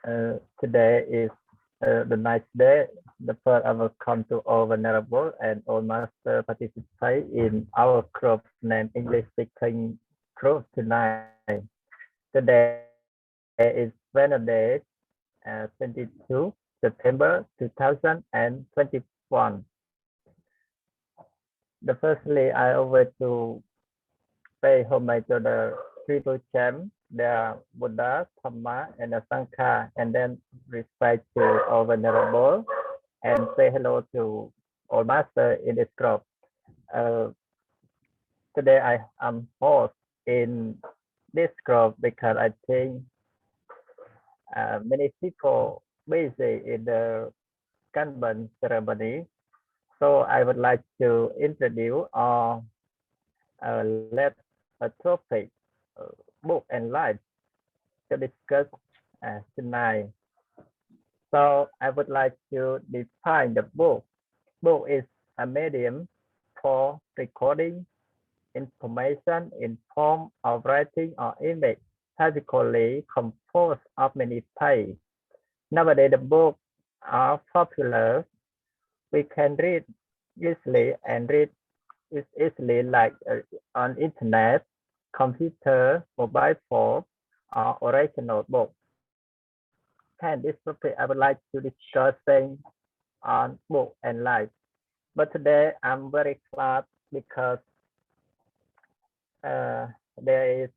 Today is the nice day. The first I will come to all vulnerable and all master participate in our group named English speaking group tonight. Today is Wednesday, 22 September 2021. The firstly, I over to pay homage to the triple gem, the Buddha, Dhamma, and the Sangha, and then respect to all venerable and say hello to all master in this group. Uh, Today I am host in this group because I think many people busy in the Kanban ceremony. So I would like to introduce or let a topic, book and life to discuss tonight. So I would like to define the book. Book is a medium for recording information in form of writing or image, typically composed of many pages. Nowadays, the books are popular. We can read easily and read it easily like on internet, computer, mobile phone, or original book. And this topic I would like to discussing on book and life. But today I'm very glad because there is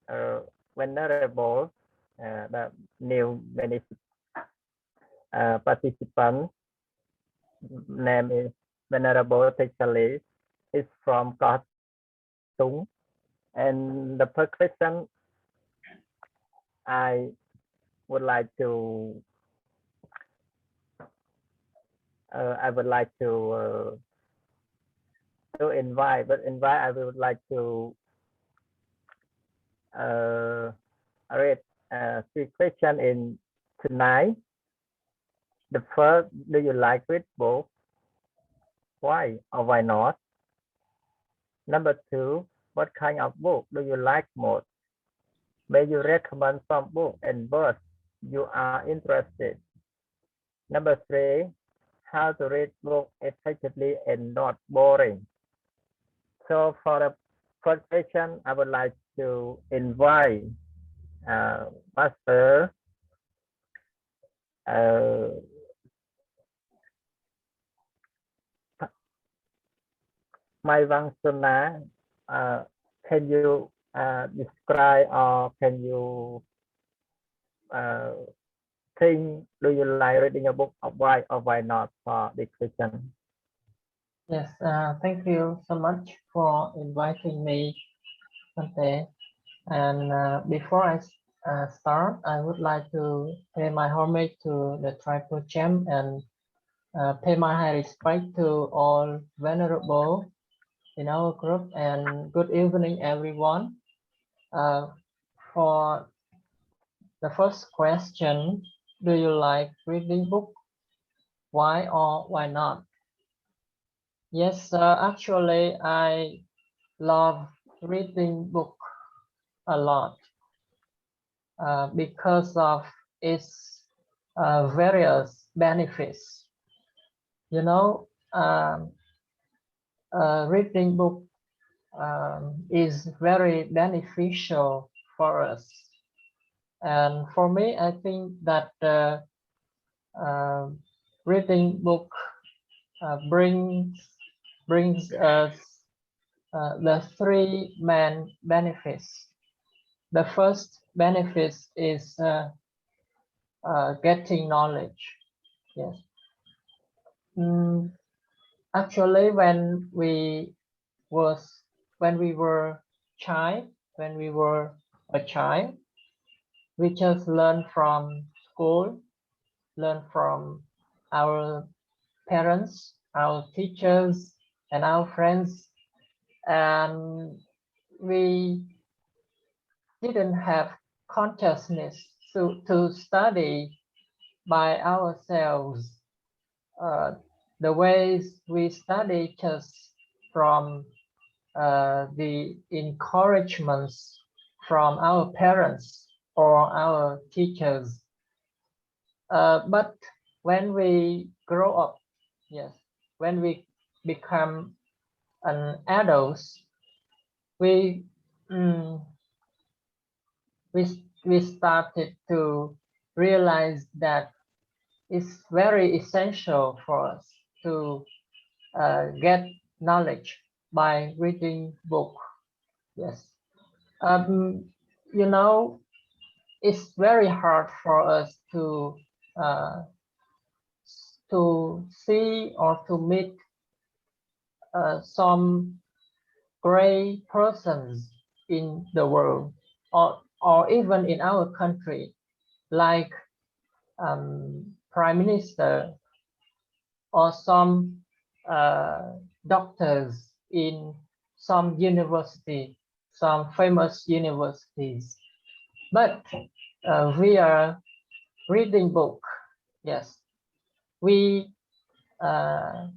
a venerable the new many participants name is venerable technically is from Katung, and the first question I would like to invite, but invite I would like to read three questions in tonight. The first, do you like read book? Why or why not? Number two, what kind of book do you like most? May you recommend some book and books you are interested. Number three, how to read book effectively and not boring. So for the first question, I would like to invite Master Mai Vang Suna. Can you describe or can you uh, think, do you like reading a book or why not for this question? Yes, thank you so much for inviting me today. And before I start, I would like to pay my homage to the Triple Gem and pay my high respect to all venerable in our group. And good evening, everyone. For the first question, do you like reading book? Why or why not? Yes, actually, I love reading book a lot because of its various benefits. You know, reading book is very beneficial for us. And for me, I think that reading book brings us the three main benefits. The first benefit is getting knowledge. Yes. Actually, when we were when we were a child, we just learn from school, learn from our parents, our teachers, and our friends, and we didn't have consciousness to study by ourselves. The ways we study just from the encouragements from our parents or our teachers. But when we grow up, yes, when we become an adult, we mm, we started to realize that it's very essential for us to get knowledge by reading book. Yes, um, you know, it's very hard for us uh, to see or to meet some great persons in the world, or even in our country, like prime minister or some doctors in some university, some famous universities. But we are reading book. Yes, we uh,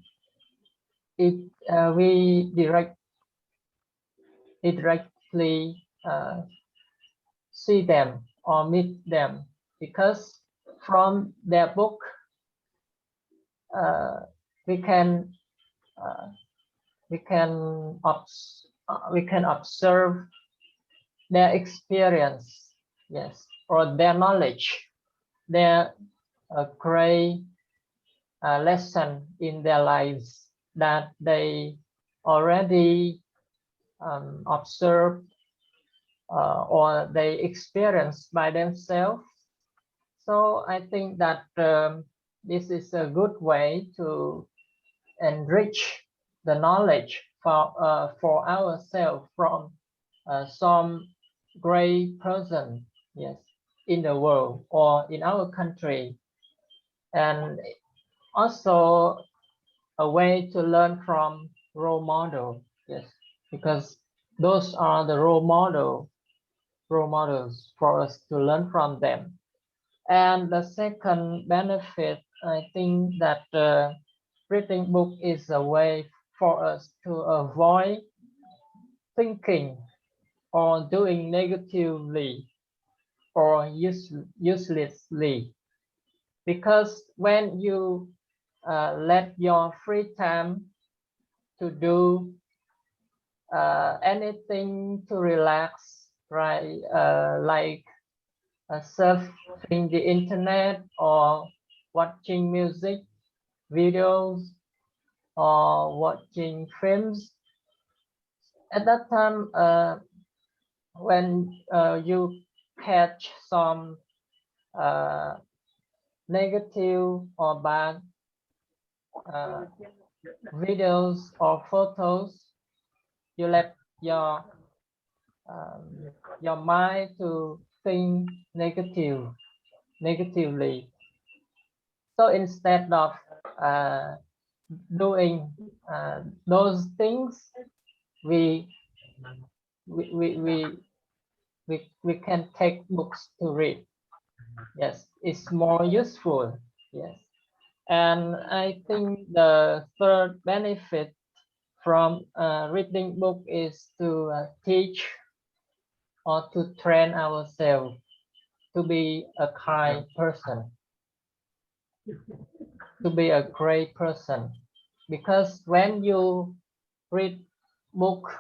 we directly see them or meet them, because from their book uh, we can uh, we can we can observe their experience, yes, or their knowledge, their great lesson in their lives that they already observed or they experience by themselves. So I think that this is a good way to enrich the knowledge for ourselves from some great person, yes, in the world or in our country, and also a way to learn from role model, yes, because those are the role models for us to learn from them. And the second benefit, I think that reading book is a way for us to avoid thinking or doing negatively or uselessly. Because when you let your free time to do anything to relax, right? Like surfing the internet or watching music videos or watching films. At that time, when you catch some uh, negative or bad uh, videos or photos, you let your mind to think negatively. So instead of uh, doing those things, we we, we we we can take books to read. Yes, it's more useful. Yes, and I think the third benefit from reading book is to teach or to train ourselves to be a kind person, to be a great person. Because when you read book,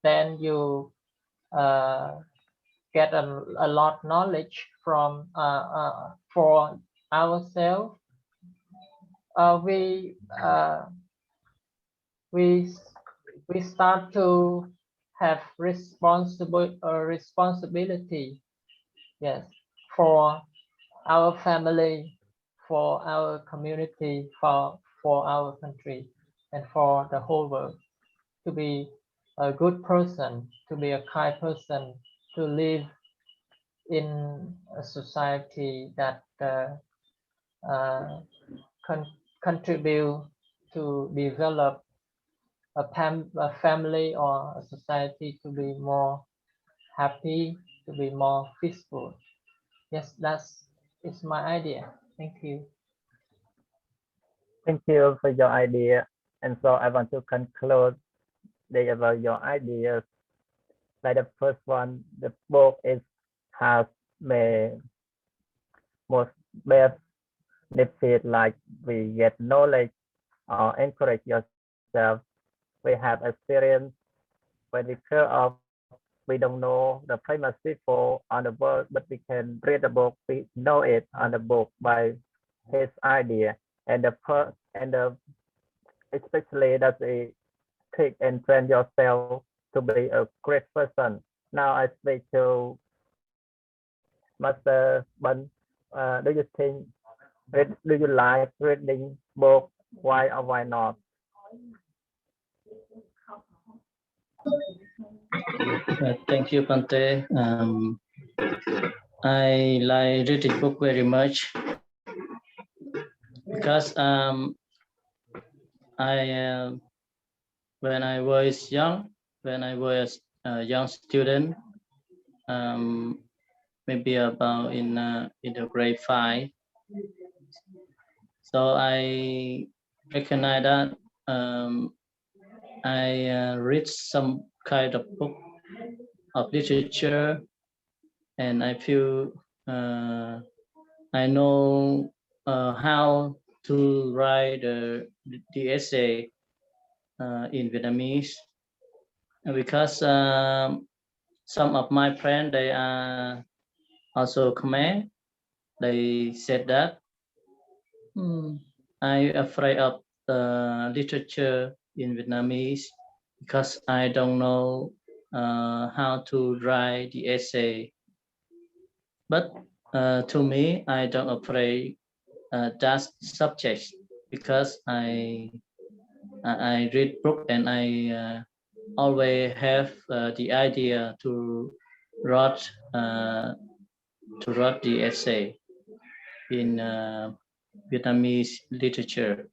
then you uh, get a lot knowledge from for ourselves. We we we start to have responsibility, yes, for our family, for our community, for our country, and for the whole world, to be a good person, to be a kind person, to live in a society that uh, con contribute to develop a family or a society to be more happy, to be more peaceful. Yes, that's is my idea. Thank you. Thank you for your idea. And so I want to conclude about your ideas. Like the first one, the book is has made most benefit, like we get knowledge or encourage yourself. We have experience when we care of we don't know the famous people on the world, but we can read the book, we know it on the book by his idea, and the especially that we take and train yourself to be a great person. Now I speak to Master Bun. Do you think do you like reading book? Why or why not? Thank you, Pante. I like reading book very much because when I was young, when I was a young student, um, maybe about in the grade 5, so I recognize that I read some kind of book of literature, and I feel I know how to write the essay in Vietnamese, because some of my friends, they are also Khmer. They said that I afraid of the literature in Vietnamese because I don't know how to write the essay. But to me, I don't afraid that subject because I read book, and I always have the idea to write the essay in Vietnamese literature.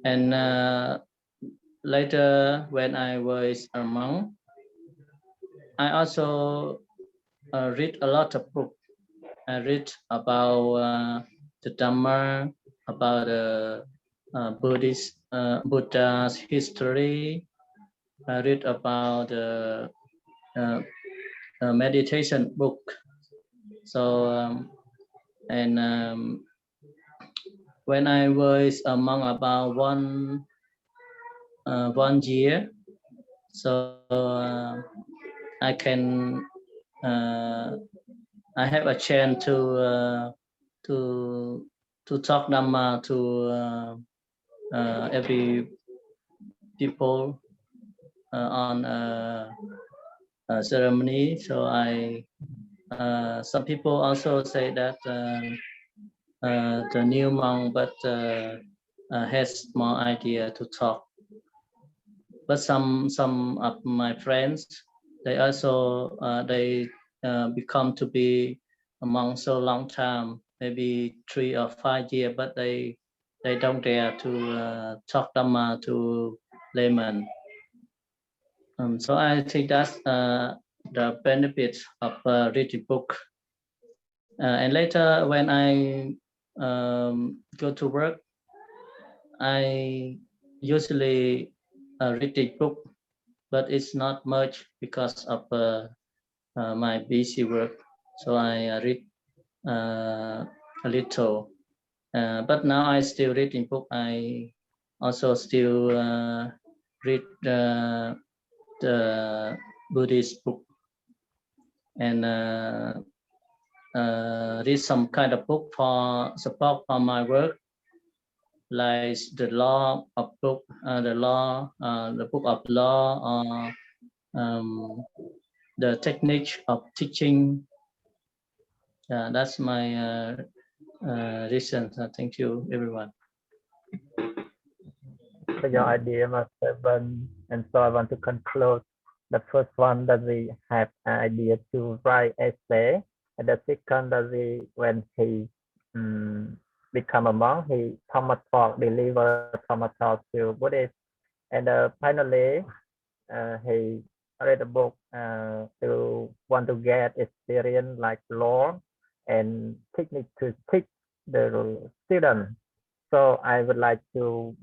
And later, when I was a monk, I also read a lot of books. I read about the Dhamma, about Buddha's history. I read about the meditation book. So when I was among about 1 year, so I can I have a chance to talk Dhamma to every people on ceremony. So some people also say that the new monk, but has more idea to talk. But some of my friends, they also they become to be a monk so long time, maybe 3 or 5 years, but they don't dare to talk Dhamma to laymen. So I think that's the benefit of reading book. And later, when I go to work, I usually read the book, but it's not much because of my busy work. So I read a little. But now I still reading book. I also still read the Buddhist book, and read some kind of book for support for my work, like the law of book, the book of law, or the technique of teaching. That's my reason. Thank you, everyone. For your idea, Master Bun. And so I want to conclude the first one that we have an idea to write essay, and the second that when he become a monk, he Thomas talk, deliver Thomas talk to Buddhist, and finally he read a book to want to get experience like law and technique to teach the student. So I would like to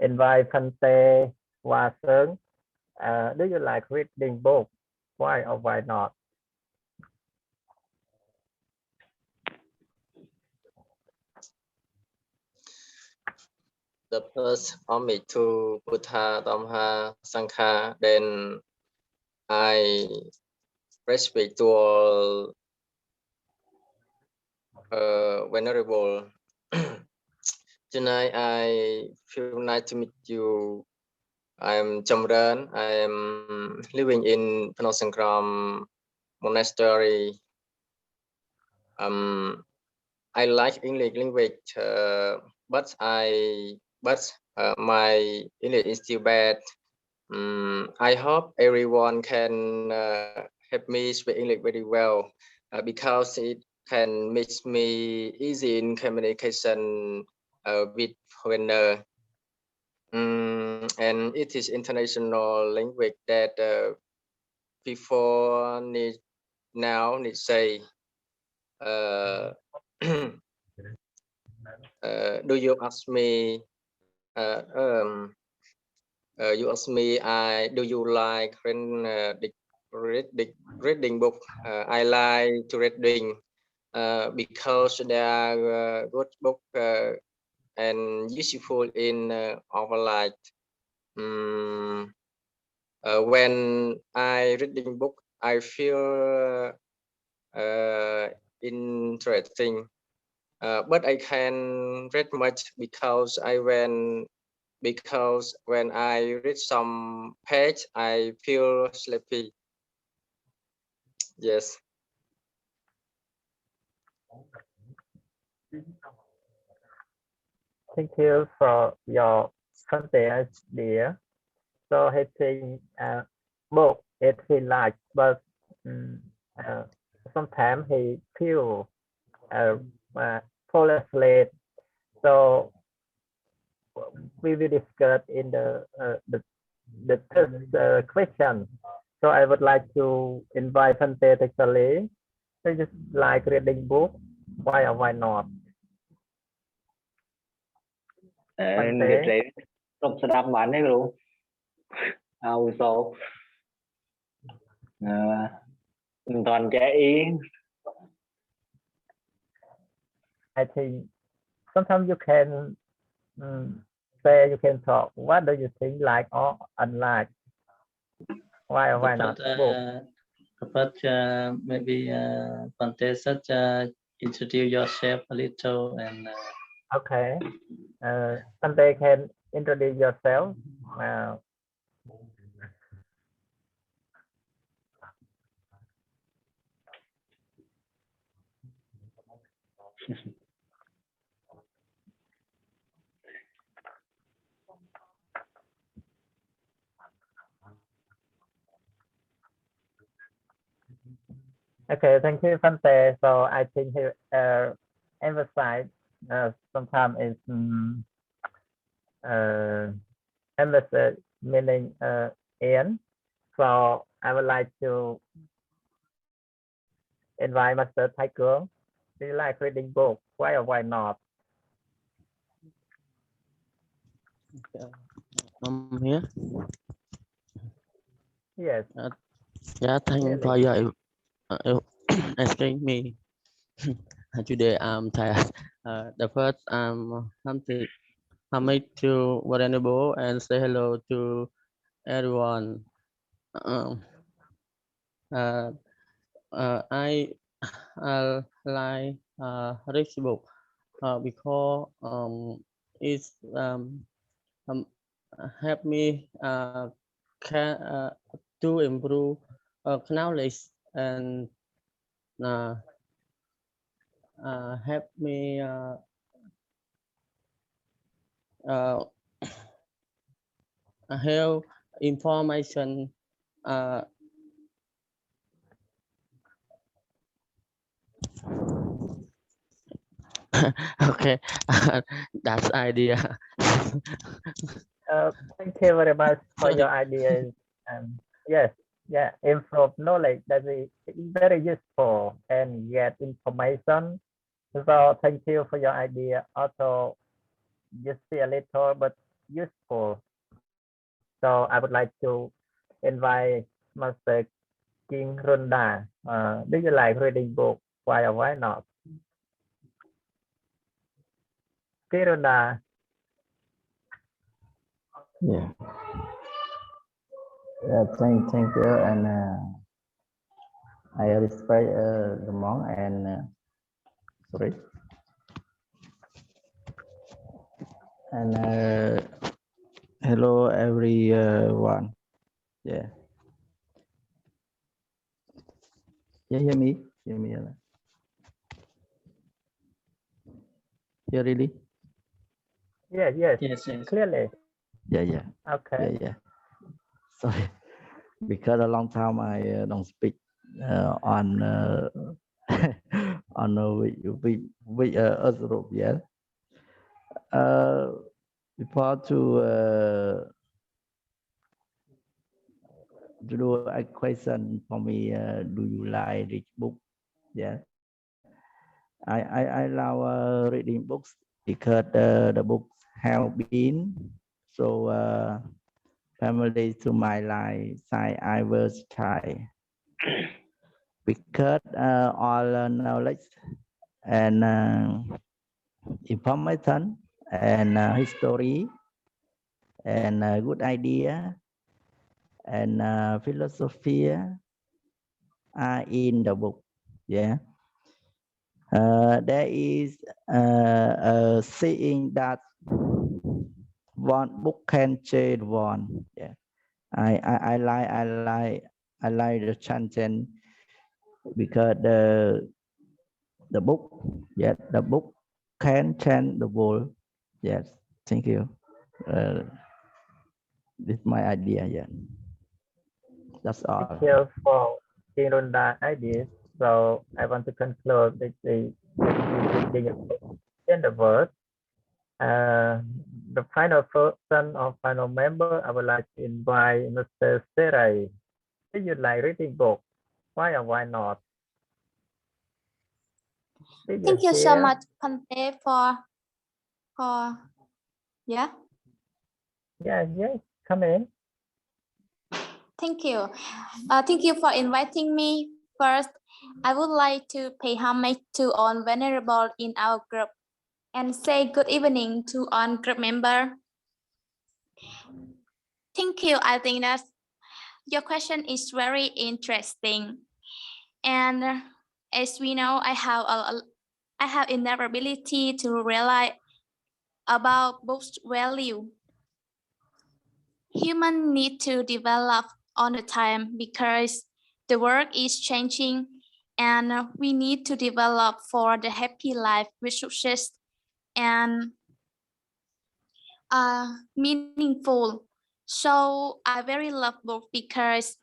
invite Pante Wasung. Do you like reading books? Why or why not? the first omit to Buddha Dhamma Sangha, then I respect to all venerable. Tonight I feel nice to meet you. I'm Jamuran. I am living in Phnom Sankram Monastery. I like English language, but my English is still bad. I hope everyone can help me speak English very well because it can make me easy in communication with foreigner. And it is international language that people need say. Do you ask me? You ask me, do you like reading book? I like to reading because they are good book and useful in our life. When I reading book, I feel interesting, but I can read much because when I read some page, I feel sleepy. Yes. Thank you for your content idea. So I think book it he like, but uh, sometimes he feel fall asleep. So we will discuss in the third question. So I would like to invite Fante actually. They just like reading book. Why or why not? និយាយស្ដីគ្រប់ស្ដាប់បានទេគ្រូអាវសោមិនតាន់ចេះអ៊ី I think sometimes you can say you can talk. What do you think like or unlike? Why or why not? But maybe Pante such introduce yourself a little and. Okay. Pante can introduce yourself. Okay, thank you, Fante. So I think he emphasize sometimes is emphasis meaning in. So I would like to invite Master Thái Cương. Do you like reading book? Why or why not? I'm here. Yes. Yeah, thank you for your asking me. Today I'm tired. The first something I make to vulnerable and say hello to everyone. I like reachable because it's help me can to improve knowledge and help me help information okay that's idea. Thank you very much for your ideas. Yes, yeah, improve knowledge that is very useful and get information. So thank you for your idea. Also, just a little but useful. So I would like to invite Master King Runda. Do you like reading book? Why or why not? King Runda. Yeah. Thank you, and I respect the monk and sorry, and hello everyone. Yeah, hear me, hear me, hear really? Yes, Yes, yes. clearly. Yeah. Okay. Yeah. Sorry, because a long time I don't speak on on with Europe. Yeah. Uh, before to do a question for me, do you like read book? Yeah. I love reading books because the books have been so family to my life since I was child. Because all knowledge and information and history and good idea and philosophy are in the book. Yeah. There is a saying that one book can change one. Yeah. I like the sentence because the book, yes, the book can change the world. Yes, thank you. This is my idea. Yeah, that's all. Thank you for sharing on that ideas. So I want to conclude with the reading in the word. The final person or final member, I would like to invite Mr. Serai. Do you like reading book? Why or why not? Thank you so much, Pante, for yeah. Yeah, come in. Thank you. Thank you for inviting me. First, I would like to pay homage to all venerable in our group and say good evening to all group member. Thank you. I think that your question is very interesting. And as we know, I have enough ability to realize about books value. Human need to develop all the time because the world is changing and we need to develop for the happy life with success and meaningful. So I very love book because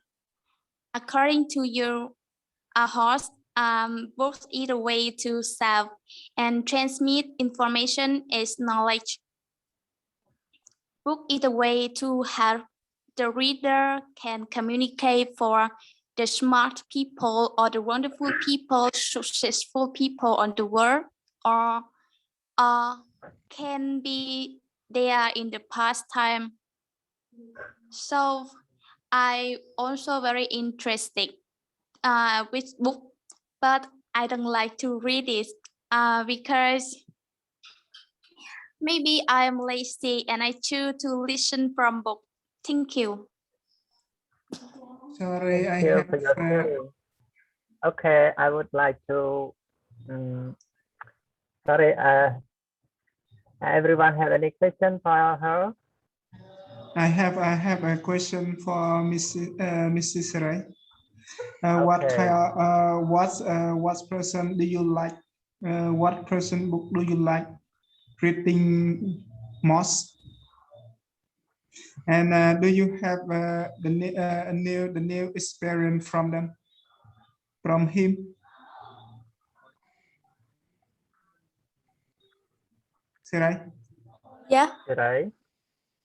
according to your host, books is a way to serve and transmit information as knowledge. Book is a way to help the reader can communicate for the smart people or the wonderful people, successful people on the world, or can be there in the past time. So I also very interested with book, but I don't like to read it because maybe I'm lazy and I choose to listen from book. Thank you. Sorry, Thank I you have for your sharing. Okay, I would like to. Sorry, everyone have any question for her? I have a question for Mrs. Ray. What Okay. kind what person do you like? What person book do you like reading most? And do you have the new experience from them, from him? Sirai? Yeah. Right.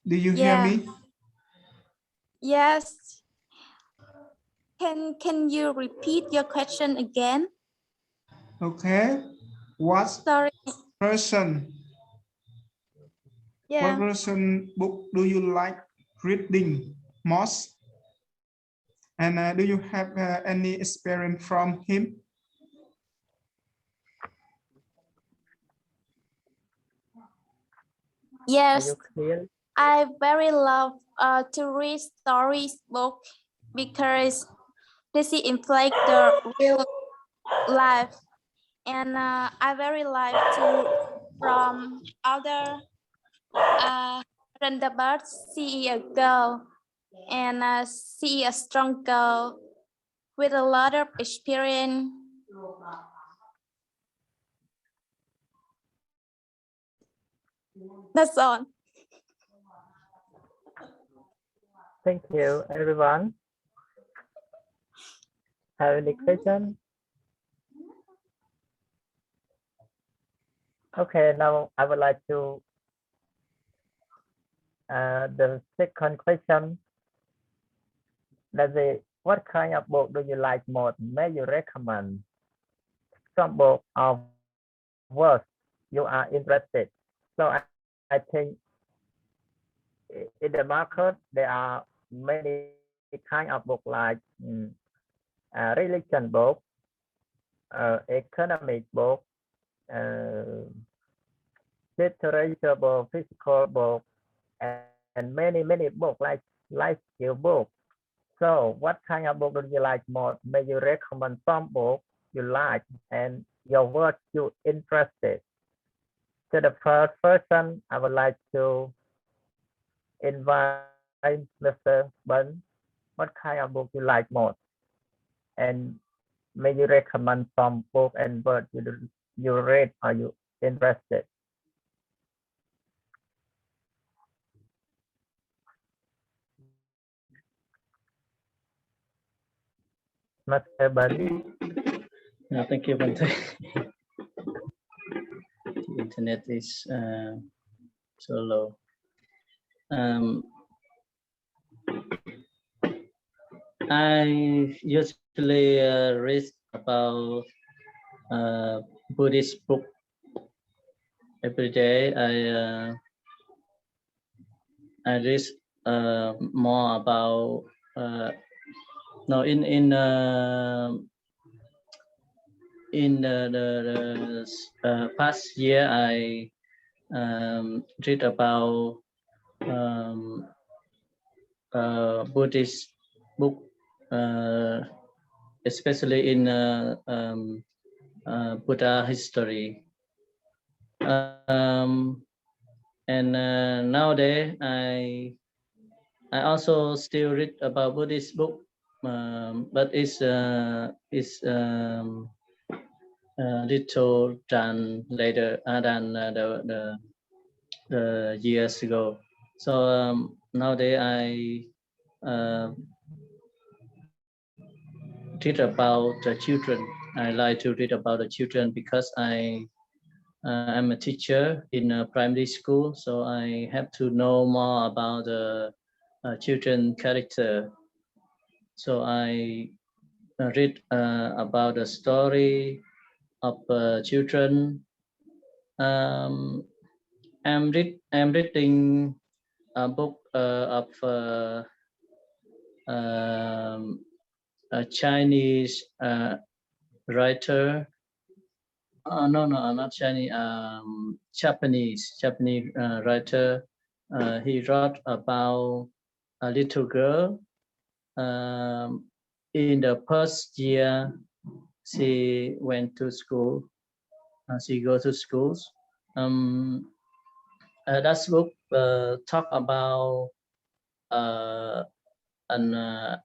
Do you hear Yeah. me? Yes. Can you repeat your question again? Okay. What Sorry. person? Yeah. What person book do you like reading most? And do you have any experience from him? Yes. Are you clear? I very love to read stories book because this inflect the real life, and I very like to from other than the birds see a girl and see a strong girl with a lot of experience. That's all. Thank you, everyone. Have any question? Okay, now I would like to the second question. Let's say, what kind of book do you like more? May you recommend some book of words you are interested? So I think in the market there are many kind of book like religion book, economic book, uh, literature book, physical book, and many book like skill book. So what kind of book do you like more? May you recommend some book you like and your words you interested. To the first person, I would like to invite Mr. Ben. What kind of book you like most? And may you recommend some book and words you read or you interested. Mr. Ben. Thank you, Bante. The internet is so low. I usually read about Buddhist book every day. I read more about no in the past year I read about Buddhist book, especially in Buddha history. And nowadays I also still read about Buddhist book, but it's little than later than the years ago. So nowadays I read about the children. I like to read about the children because I'm a teacher in a primary school, so I have to know more about the children character. So I read about the story of children. I'm reading a book of a Chinese writer. No, not Chinese. Japanese writer. He wrote about a little girl. In the first year, she went to school. She goes to schools. That book talk about an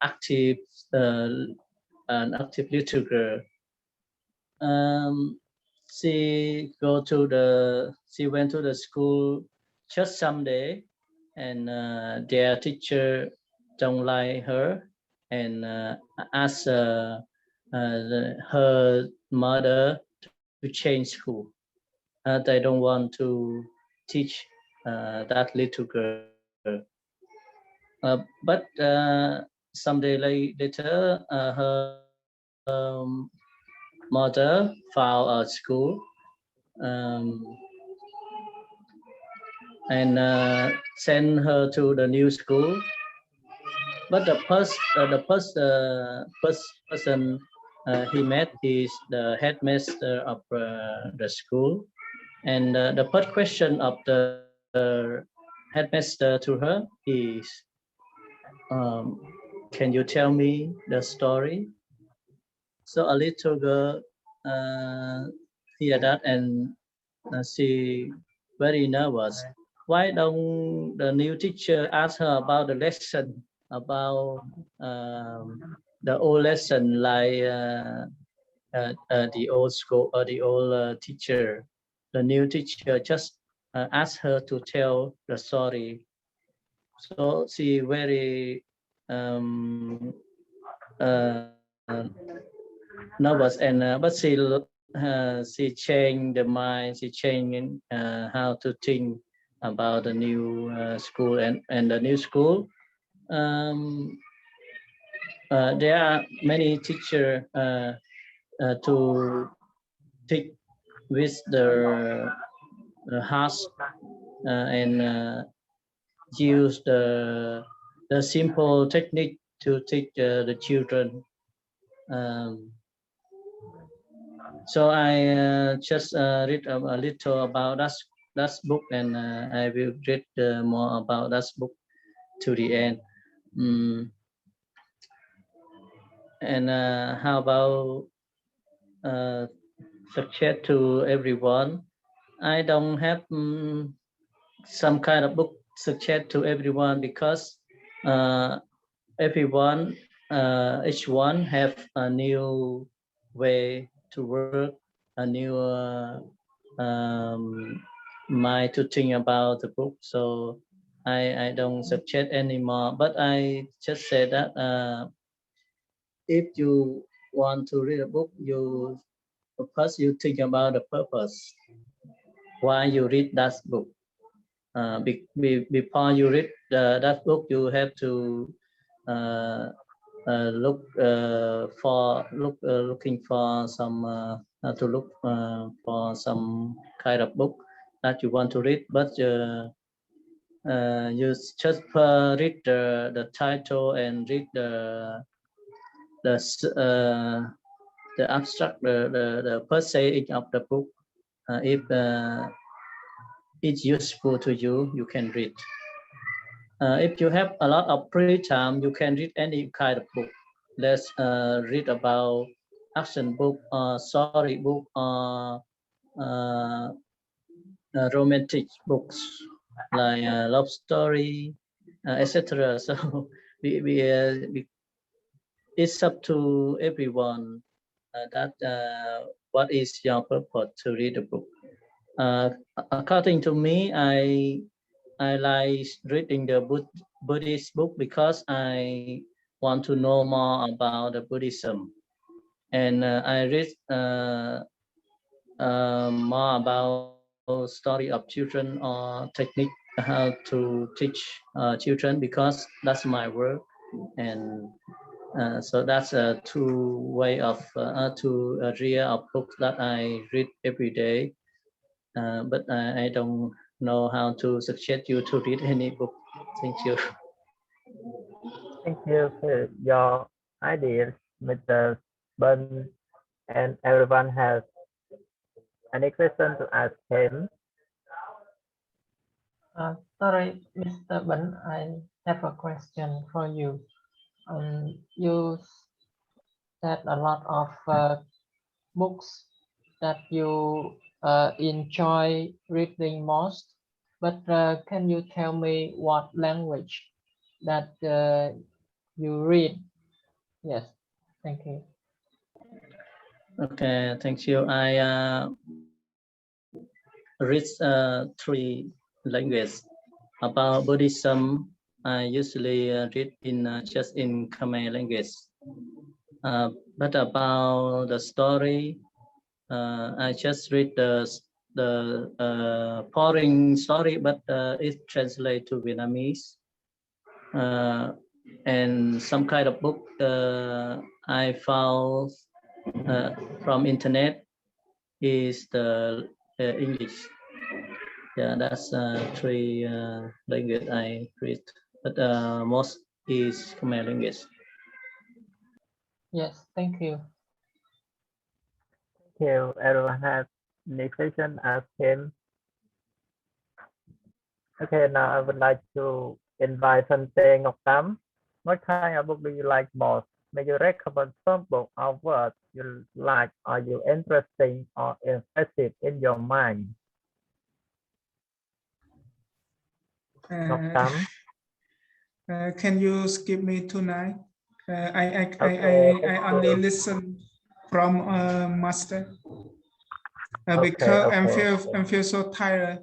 active little girl. She went to the school just someday, and their teacher don't like her and ask her mother to change school. They don't want to teach that little girl. But someday later, her mother found a school and sent her to the new school. But the first person he met is the headmaster of the school, and the first question of the headmaster to her is, can you tell me the story? So a little girl hear that and she very nervous. Why don't the new teacher ask her about the lesson, about the old lesson, like the old school or the old teacher? The new teacher just asked her to tell the story. So she very uh, nervous, and but she changed the mind. She changed how to think about the new school, and the new school. There are many teachers to teach with the heart and use the simple technique to teach the children. So I just read a little about that book, and I will read more about that book to the end. And how about suggest to everyone? I don't have some kind of book suggest to everyone, because everyone, each one have a new way to work, a new mind to think about the book. So I don't suggest anymore, but I just say that if you want to read a book, you first you think about the purpose why you read that book. Before you read that book, you have to looking for some for some kind of book that you want to read, but you just read the title and read the abstract, the first saying of the book. If it's useful to you, you can read. If you have a lot of free time, you can read any kind of book. Let's read about action book, or story book, or romantic books like love story, etc. So it's up to everyone that what is your purpose to read a book. According to me, I like reading the Buddhist book because I want to know more about the Buddhism, and I read more about story of children or technique how to teach children, because that's my work, and so that's two way of two area of books that I read every day. But I don't know how to suggest you to read any book. Thank you. Thank you for your ideas, Mr. Bun, and everyone has any question to ask him. Sorry, Mr. Ben, I have a question for you. You said a lot of books that you enjoy reading most, but can you tell me what language that you read? Yes, thank you. Okay, thank you. I read three languages. About Buddhism, I usually read in just in Khmer language. But about the story, I just read the foreign story, but it's translated to Vietnamese. And some kind of book I found from internet is the English. Yeah, that's three language I read, but most is Khmer language. Yes, thank you. Thank you. Everyone has any question, ask him. Okay, now I would like to invite Sante Ngọc Tam. What kind of book do you like most? May you recommend some book or words you like or you interesting or impressive in your mind? Ngọc Tam. Can you skip me tonight? Okay, I only listen from master okay, because okay. I'm feel so tired.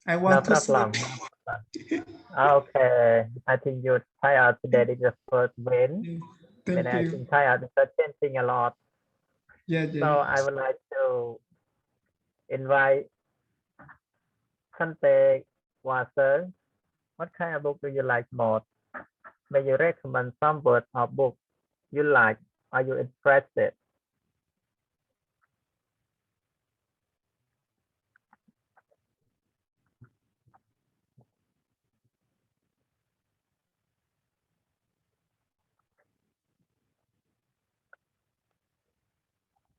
I No want to problem. sleep. Okay, I think you're tired today. This is the first win. Thank And I you. think tired is changing a lot. Yeah, So yeah. I would like to invite Sante Wasser. What kind of book do you like most? May you recommend some words or book you like? Are you interested?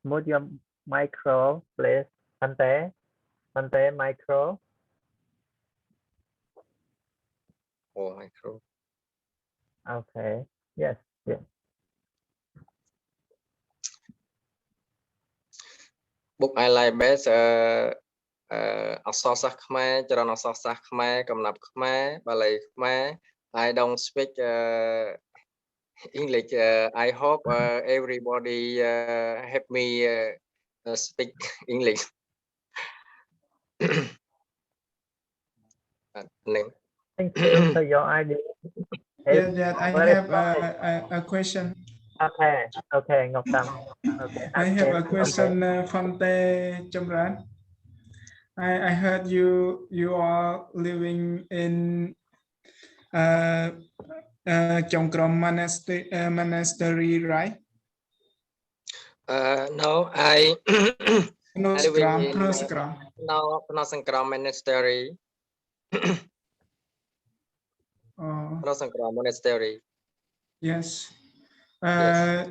Mute your micro, please. Sante, Sante, micro. Oh, micro. Okay. Yes, yes. Book I like best អក្សរសាស្ត្រខ្មែរចរន្តអក្សរសាស្ត្រខ្មែរកំណាព្យខ្មែរបាលីខ្មែរ I don't speak English. I hope everybody help me speak English. Thank you for your idea. Yeah, yeah. I Very have funny. a question. Okay, okay, Ngọc Trâm. Okay, I ask have it. a question from the Jamuran. I heard you are living in Chongkrom monastery, right? No, I No, living Skram, in no, Skram. no Sangkram Monastery. No Sangkram Monastery. Yes. Yes.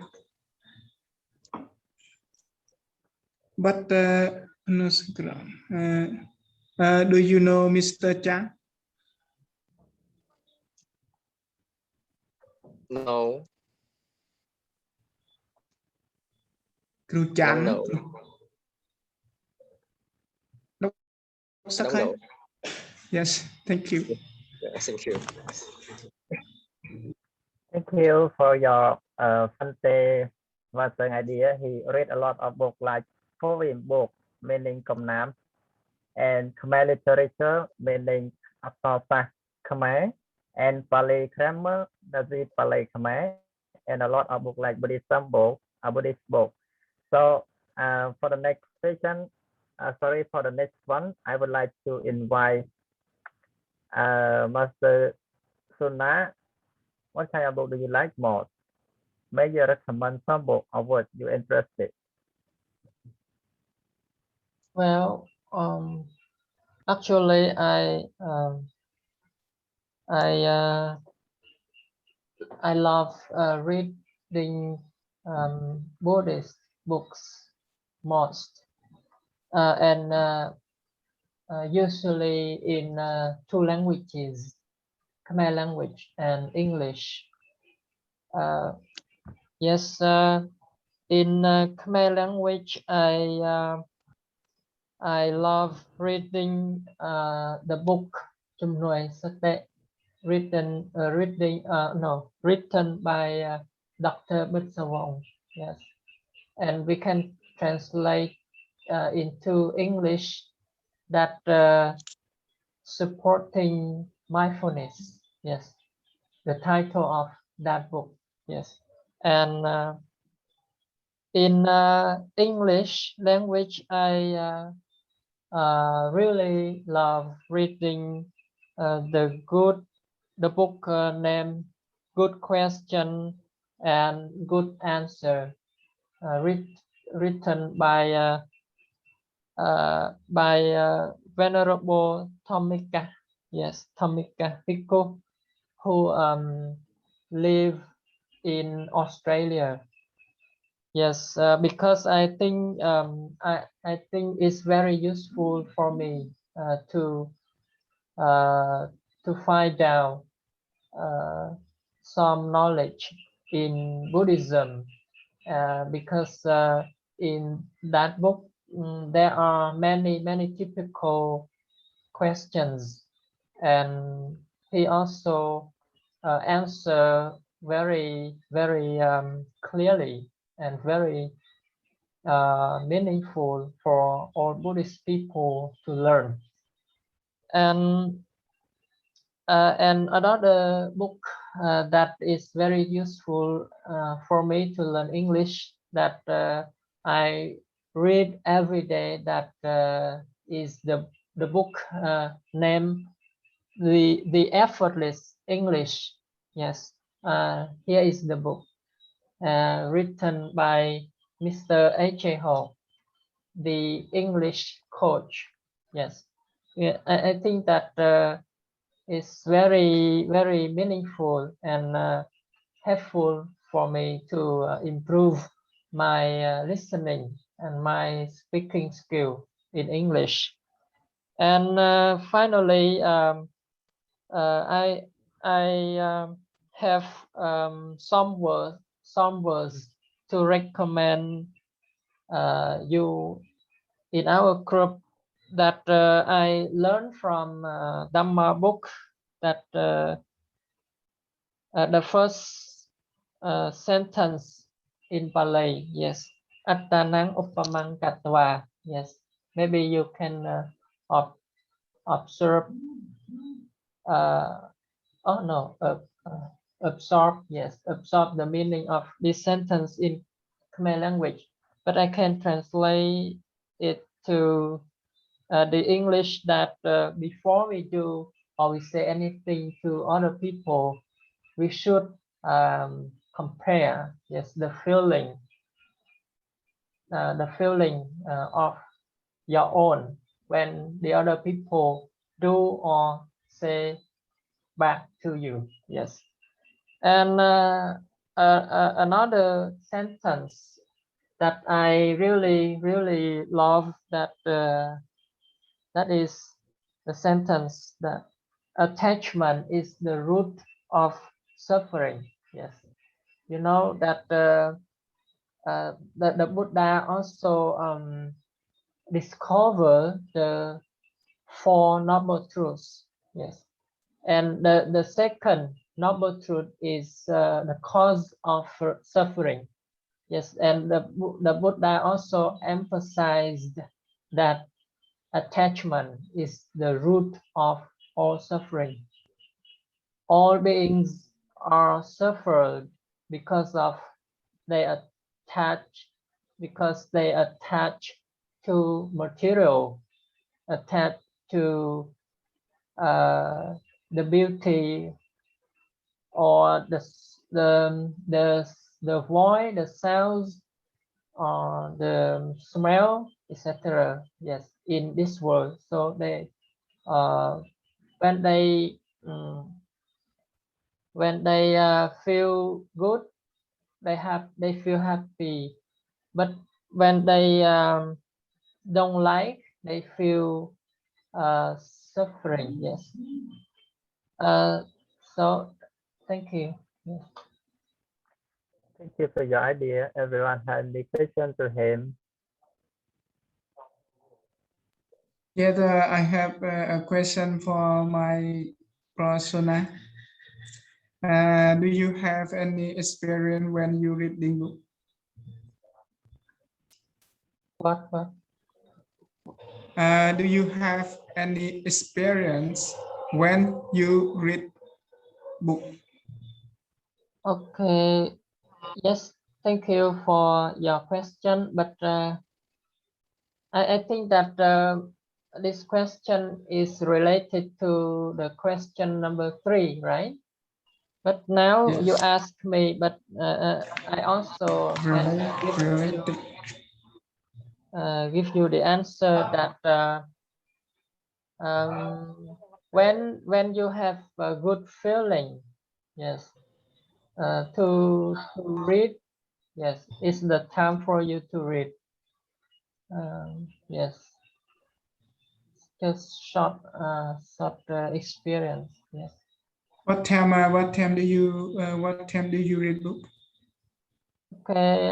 But no, Skram. Do you know Mr. Chang? No. Kru Chang. No. No. No. Yes, thank you. Yeah, thank you. Thank you for your Fante Watson idea. He read a lot of books like poem book, meaning Komnam, and Khmer literature, meaning Asasa Khmer, and Pali grammar, that's it, Pali Khmer, and a lot of books like Buddhism book, a Buddhist book. So for the next session, sorry, for the next one, I would like to invite Master Suna. What kind of book do you like most? May you recommend some book or what you interested? Well, actually, I love reading Buddhist books most, and usually in two languages, Khmer language and English. Yes, in Khmer language, I love reading the book Jamuran written by Dr. Butsawong. Yes, and we can translate into English that supporting mindfulness. Yes, the title of that book. Yes, and in English language, I really love reading the book named Good Question and Good Answer, written by Venerable Tomika. Yes, Tomika Pico, who live in Australia. Yes, because I think it's very useful for me to to find out some knowledge in Buddhism, because in that book there are many typical questions, and he also answer very clearly and very meaningful for all Buddhist people to learn. And another book that is very useful for me to learn English, that I read every day, that is the book named the Effortless English. Yes, here is the book written by Mr. H.A. Hall, the English coach. Yes, yeah, I think that it's very meaningful and helpful for me to improve my listening and my speaking skill in English. And finally, I have some words to recommend you in our group, that I learned from Dhamma book, that the first sentence in Pali, yes, Attanang Uppamang Katva. Yes, maybe you can observe. Absorb. Yes, absorb the meaning of this sentence in Khmer language, but I can translate it to the English, that before we do or we say anything to other people, we should compare, yes, the feeling of your own when the other people do or say back to you. Yes. And another sentence that I really love, that that is the sentence that attachment is the root of suffering. Yes, you know that the Buddha also discover the Four Noble Truths. Yes, and the second noble truth is the cause of suffering. Yes, and the Buddha also emphasized that attachment is the root of all suffering. All beings are suffered because of they attach to material, attach to the beauty, or the void, the sounds, or the smell, etc. Yes, in this world. So they when they feel good, they feel happy, but when they don't like, they feel suffering. Yes. So thank you. Yes. Thank you for your idea. Everyone had the question to him. Yes, I have a question for my persona. Do you have any experience when you reading book? What? Do you have any experience when you read book? Okay. Yes. Thank you for your question, but I think that this question is related to the question number 3, right? But now Yes. you ask me, but I also can give you the answer that when you have a good feeling, yes, to read, yes, it's the time for you to read. Yes, just short experience. Yes. What time do you read book? Okay.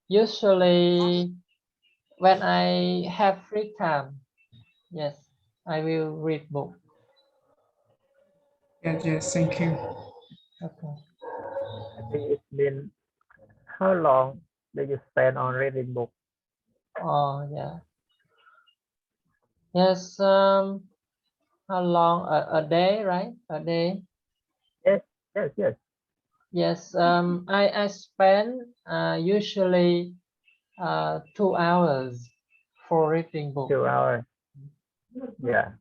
Usually when I have free time, yes, I will read book. Yes, thank you. Okay. I think it's been how long do you spend on reading book? Oh yeah. Yes. How long? A day, right? A day. Yes, yes, yes. Yes. I spend usually 2 hours for reading book. 2 hours. Yeah.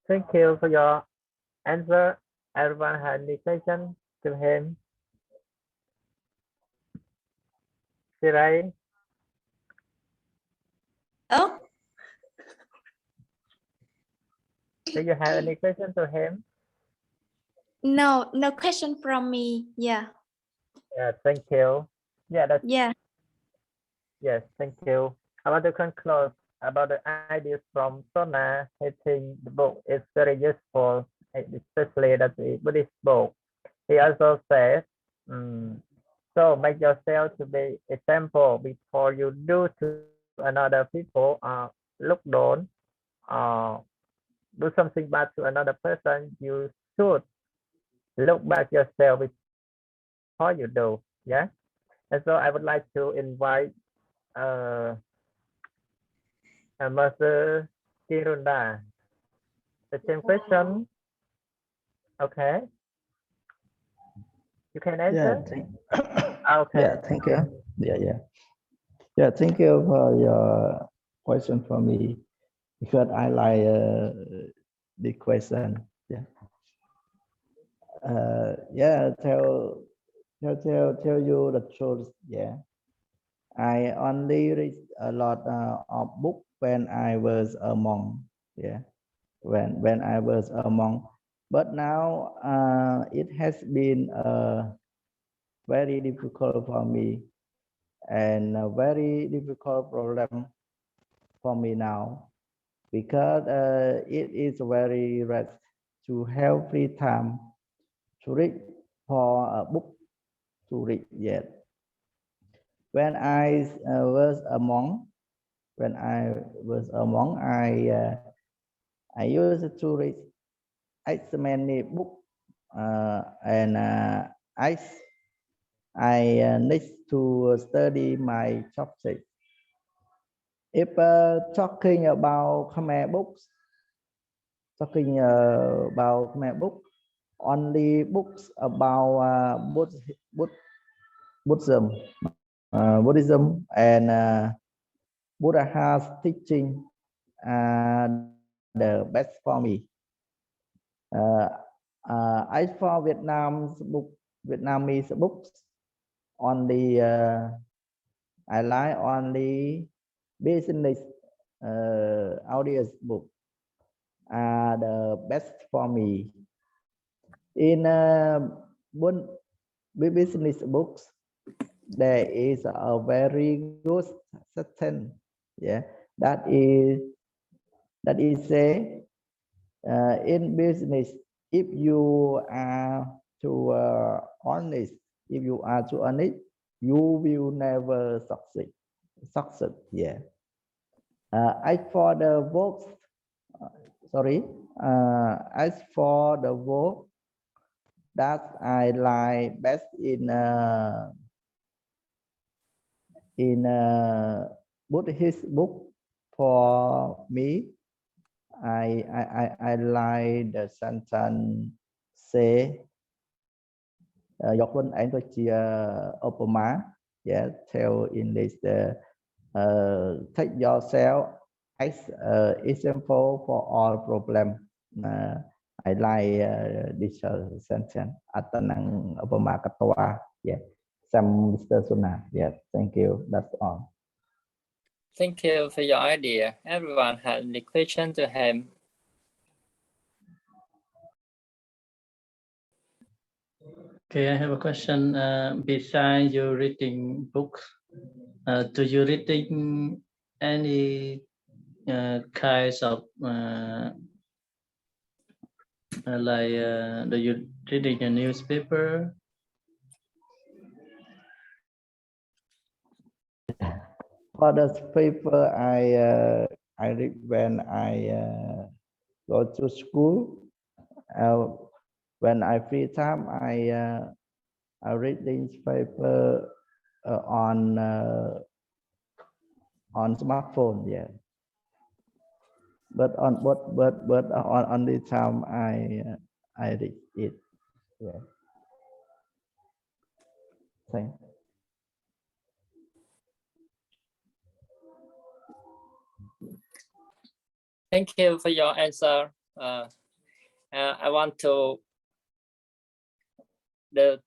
Thank you for your answer. Everyone had any question to him? Shirai, Oh, do you have any question to him? no, no question from me. Yeah, Yeah, thank you. Yeah, that's yeah. yes, thank you. I want to conclude about the ideas from Sona. I think the book is very useful, especially that the Buddhist book. He also says, so make yourself to be example before you do to another people. Look down, uh, do something bad to another person. You should look back yourself before you do. Yeah, and so I would like to invite uh, Master Kirunda. The same question. Okay, you can Yeah, answer. thank, Okay. yeah, thank you. Yeah, thank you for your question for me because I like the question. Yeah. Yeah, tell you the truth. Yeah. I only read a lot of book when I was a monk. Yeah. When I was a monk. But now it has been very difficult for me and a very difficult problem for me now because it is very rare to have free time to read for a book to read yet. When I was a monk, I used to read as many books and I need to study my subject. If talking about Khmer books, only books about Buddhism and Buddha's teaching are the best for me. As for Vietnamese books, only I like only business audience book are the best for me. In business books, there is a very good certain, yeah, that is say in business, if you are too honest, you will never succeed. Yeah. As for the work, as for the work that I like best in Buddhist book for me, I like the sentence say Dọc Vân Anh tôi chia Opama, yeah, tell in this take yourself as example for all problem. I like this sentence. Atanang Opama Katawa, yeah. Some Mr. Suna, yeah. Thank you. That's all. Thank you for your idea. Everyone had any question to him? Okay, I have a question. Besides you reading books, do you reading any kinds of like do you reading a newspaper? For the paper, I read when I go to school. When I free time, I read this paper on smartphone. Yeah, but on the time I read it. Yeah. Thank. Thank you for your answer. I want to the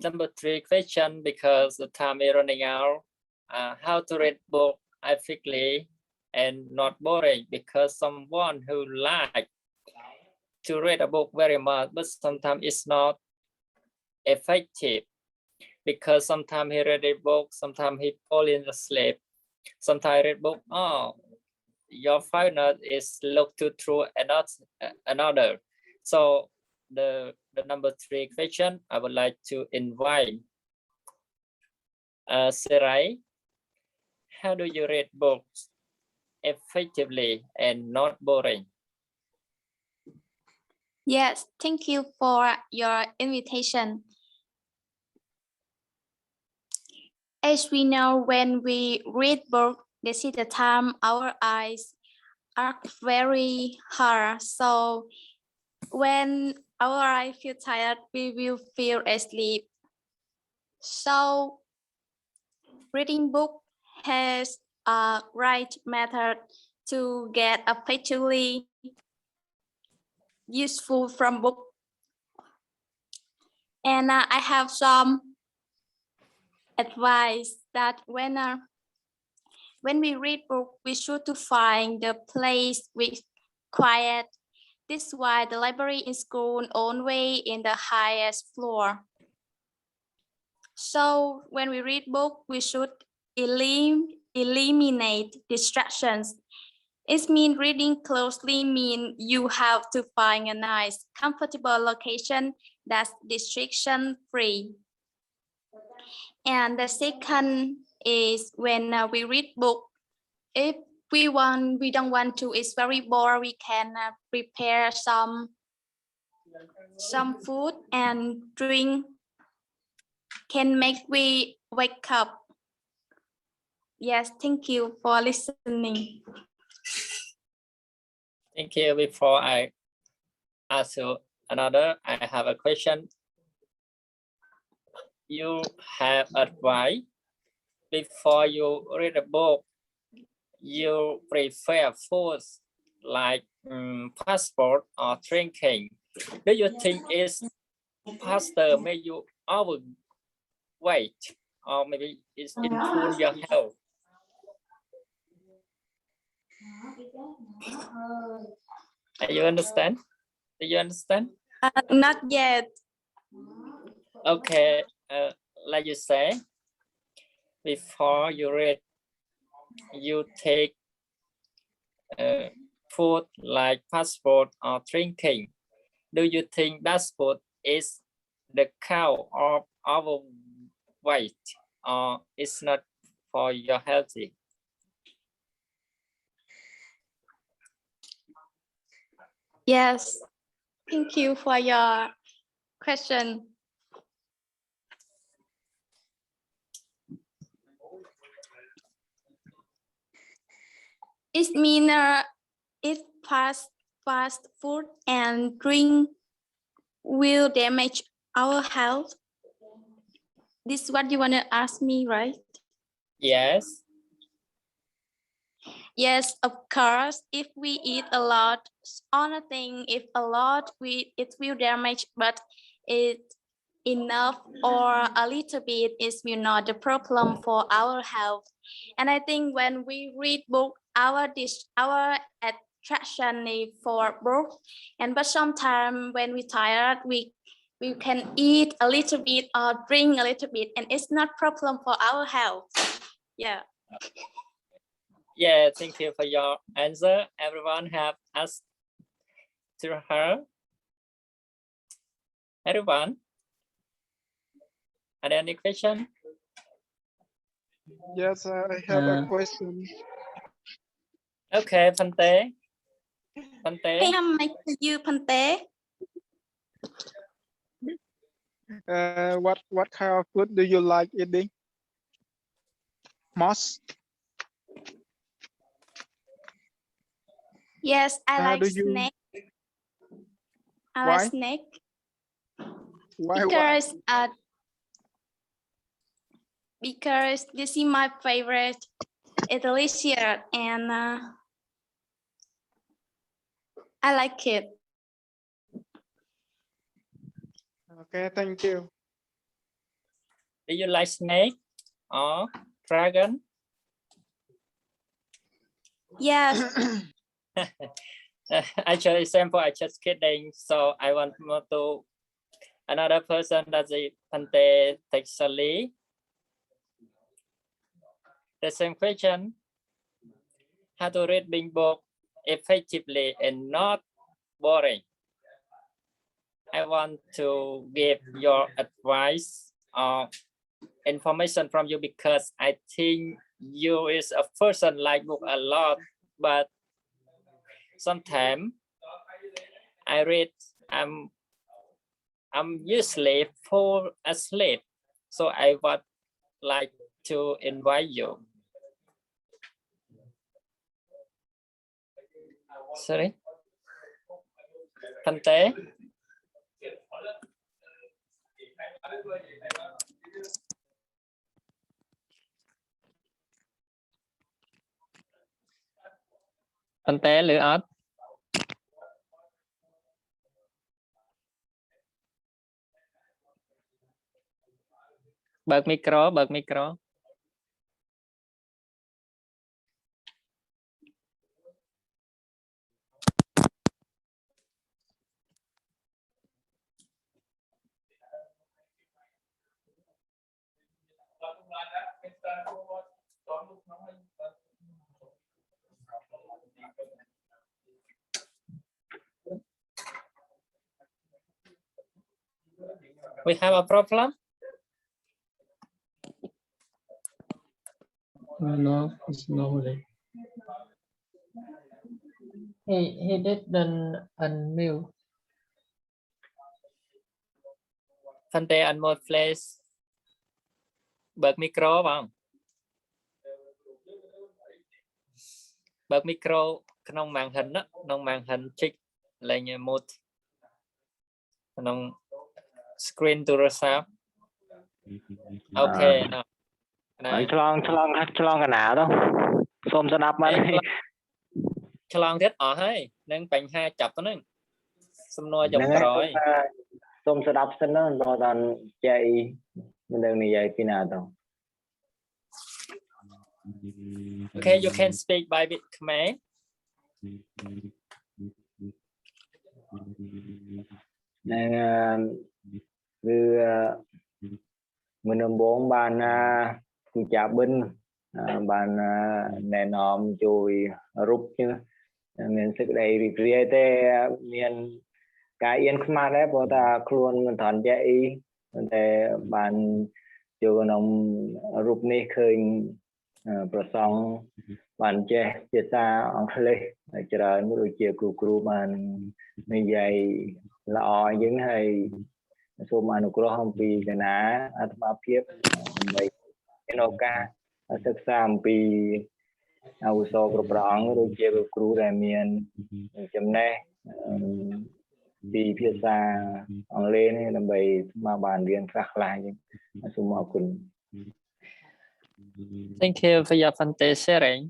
number 3 question because the time is running out. How to read book effectively and not boring, because someone who like to read a book very much, but sometimes it's not effective because sometimes he read a book, sometimes he fall in asleep. Sometimes read book, oh, your final is look to through another. So the number 3 question, I would like to invite Sarai. How do you read books effectively and not boring? Yes, thank you for your invitation. As we know, when we read book, this is the time our eyes are very hard. So when our eyes feel tired, we will feel asleep. So reading book has a right method to get effectively useful from book. And I have some advice that when we read book, we should to find the place with quiet. This is why the library in school always in the highest floor. So when we read book, we should eliminate distractions. It means reading closely means you have to find a nice, comfortable location that's distraction free. And the second is when we read book, if we don't want to, it's very bored, we can prepare some food and drink can make we wake up. Yes, thank you for listening. Thank you. Before I ask you another, I have a question. You have advice before you read a book, you prefer foods like passport or drinking. Do you think it's faster make you overweight or maybe it's improve your health? Do you understand? Do you understand? Not yet. Okay, like you say, before you read, you take food like passport or drinking. Do you that food is the cause of overweight or it's not for your healthy? Yes, thank you for your question. It means if fast food and drink will damage our health. This is what you want to ask me, right? Yes. Yes, of course. If we eat a lot, on a thing, if a lot, it will damage, but it enough or a little bit is not the problem for our health. And I think when we read book, our attraction is for book, and but sometimes when we tired, we can eat a little bit or drink a little bit, and it's not problem for our health. Yeah. Yeah, thank you for your answer. Everyone have asked to her. Everyone, are there any question? Yes, I have a question. Okay, Phante. Hey, I'm Mike to you, Phante. What kind of food do you like eating? Moss? Yes, I like Do you? snake. I Why? like snake Why? because this is my favorite. It's delicious and I like it. Okay, thank you. Do you like snake or dragon? Yes. Actually, example, I just kidding. So I want more to another person that is Phante Texali. The same question. How to read big book effectively and not boring. I want to give your advice or information from you because I think you is a person like book a lot, but sometimes I read I'm usually fall asleep, so I would like to invite you. Sorry, Phante. Phante หรือออส បើកមីក្រូបើកមីក្រូ We have a problem. No, it's normally. He didn't unmute. Phante unmute please. បើកមីក្រូបងបើកមីក្រូក្នុងមង្ហិនណាក្នុងមង្ហិនជីកលេង mute ក្នុង screen ទូរស័ព្ទ អូខេណាឆ្លងកណ្ដាលទៅសូមស្ដាប់មកឆ្លងទៀតអស់ហើយនឹងបញ្ហាចាប់ទៅនឹងសំណួរចុងក្រោយសូមស្ដាប់សិនទៅដល់ចៃមិនដឹងនិយាយពីណាទៅ Okay, you can speak by bit Khmer. គឺមុនដំបូងបានគូចាបិនបានណែនាំជួយរូបមានសេចក្តីរីករាយទេមានការអៀនខ្មាស់ដែរព្រោះថាខ្លួនមិនថនចេះអីតែបានចូលក្នុងរូបនេះឃើញប្រសងបានចេះភាសាអង់គ្លេសច្រើនដូចជាគ្រូបាននិយាយល្អយើងហើយសូមអនុគ្រោះអំពីកណាអាត្មាភាពដើម្បីមានឱកាសសិក្សាអំពីអាวุโสគ្រប់ព្រះអង្គដូចជាគ្រូដែលមានចំណេះពីភាសាអង់គ្លេសនេះដើម្បីមកបានរៀនខ្លះយើងសូមអរគុណ Thank you for your Phante sharing.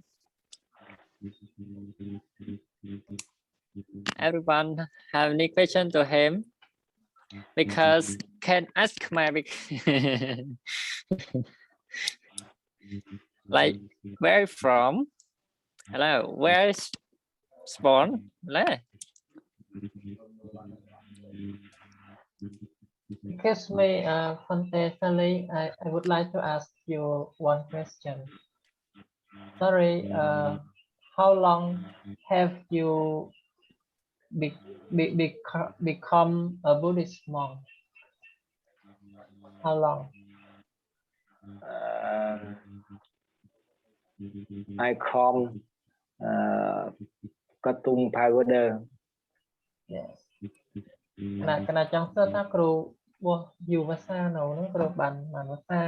Everyone have any question to him? Because can ask my like where from? Hello, where is born? Excuse me, Phante Sali, I would like to ask you one question. Sorry, how long have you become a Buddhist monk? How long? I come Katung Pagoda. Yes. ขณะจังเสื้อถ้าครูว่าอยู่ภาษาหนูนั่นครูบันมันภาษา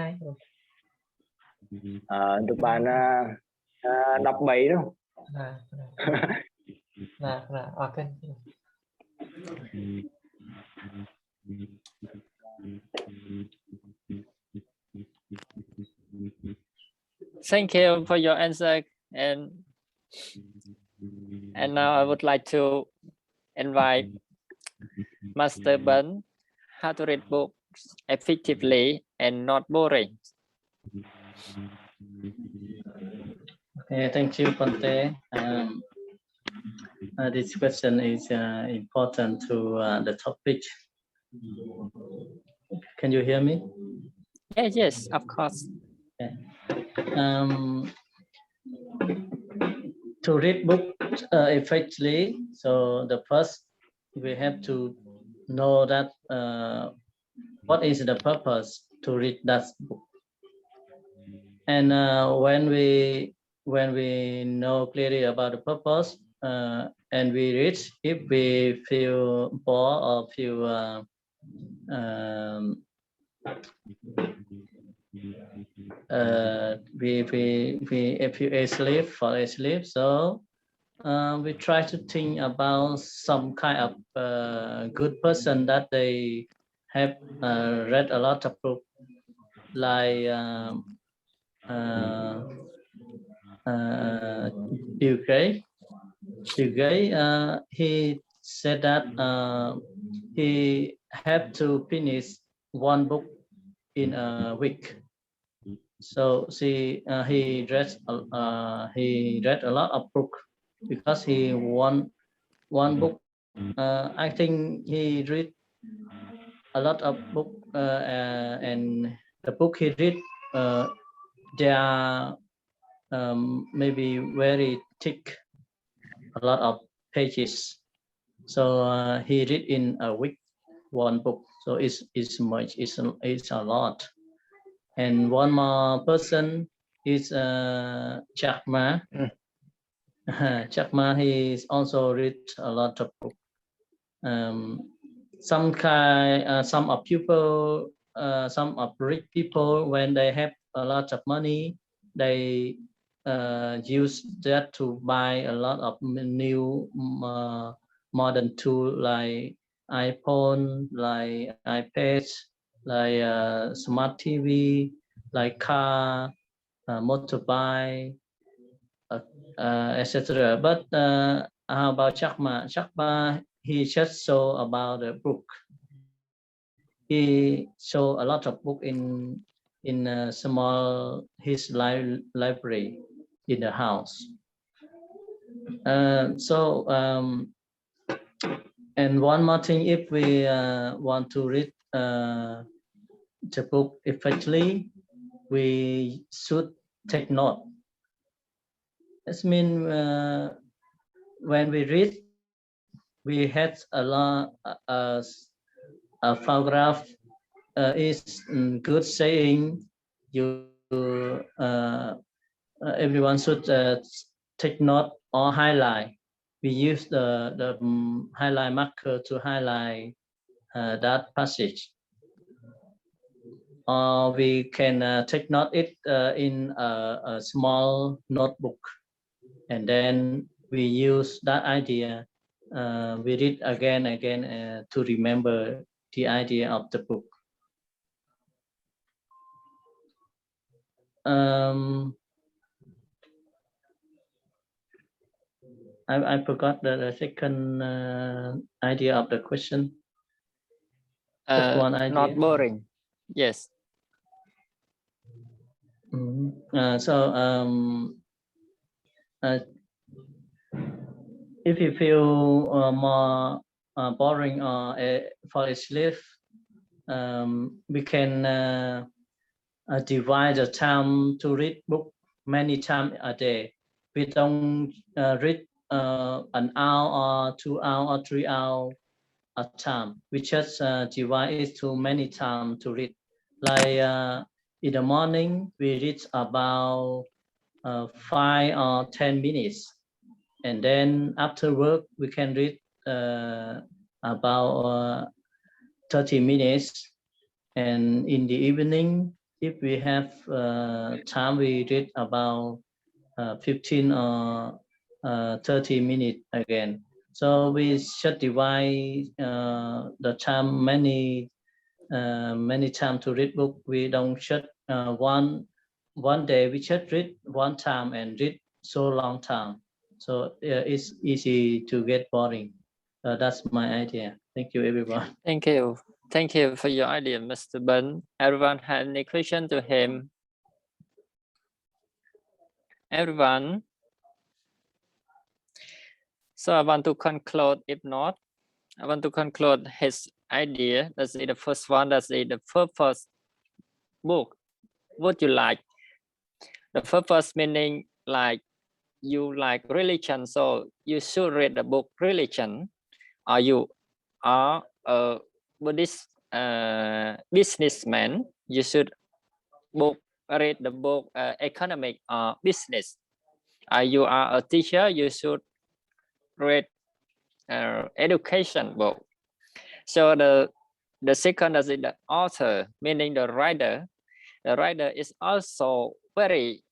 Tụi bạn đọc bậy đúng không? Okay. Thank you for your answer, and now I would like to invite Master Ben how to read books effectively and not boring. Okay, thank you, Pante. This question is important to the topic. Can you hear me? Yes, of course. Okay. To read book effectively, so the first we have to know that what is the purpose to read that book, and when we know clearly about the purpose and we read, if we feel bored or feel if you fall asleep, so we try to think about some kind of good person that they have read a lot of book, like Bill Gates. He said that he had to finish one book in a week. So he read a lot of book because he want one book. I think he read a lot of book, and the book he read, they are maybe very thick, a lot of pages. So he read in a week one book. So it's a lot. And one more person is Jack Ma. Jack Ma, he also read a lot of books. Some of people, some of rich people, when they have a lot of money, they use that to buy a lot of new modern tools like iPhone, like iPad, like smart TV, like car, motorbike, etc. But how about Jack Ma? Jack Ma, he just saw about the book. He saw a lot of book in a small his library in the house. And one more thing, if we want to read the book effectively, we should take note. This means when we read, we had a lot a paragraph is good saying. Everyone should take note or highlight. We use the highlight marker to highlight that passage. Or we can take note it in a small notebook, and then we use that idea. We read again to remember the idea of the book. I forgot the second idea of the question. Just one idea. Not boring. Yes. If you feel more boring or fall asleep, we can divide the time to read book many times a day. We don't read an hour or 2 hours or 3 hours a time. We just divide it to many times to read. Like in the morning, we read about 5 or 10 minutes. And then after work, we can read about 30 minutes. And in the evening, if we have time, we read about 15 or 30 minutes again. So we should divide the time many times to read book. We don't should one day we should read one time and read so long time. So it's easy to get boring. That's my idea. Thank you, everyone. Thank you. Thank you for your idea, Mr. Ben. Everyone have any question to him? Everyone? So I want to conclude. If not, I want to conclude his idea. That's the first one. That's the purpose book. Would you like? The purpose meaning like you like religion, so you should read the book religion. Or you are a Buddhist businessman, you should read the book economic or business. You are a teacher, you should read education book. So the second is the author, meaning the writer. The writer is also very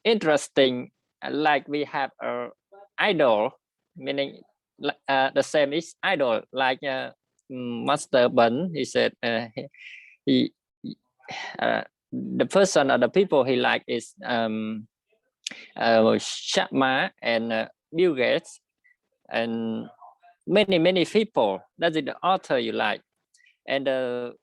interesting. Like we have a idol, meaning the same is idol. Like Master Ben, he said the person or the people he like is Sharma and Bill Gates and many people. That is the author you like. And the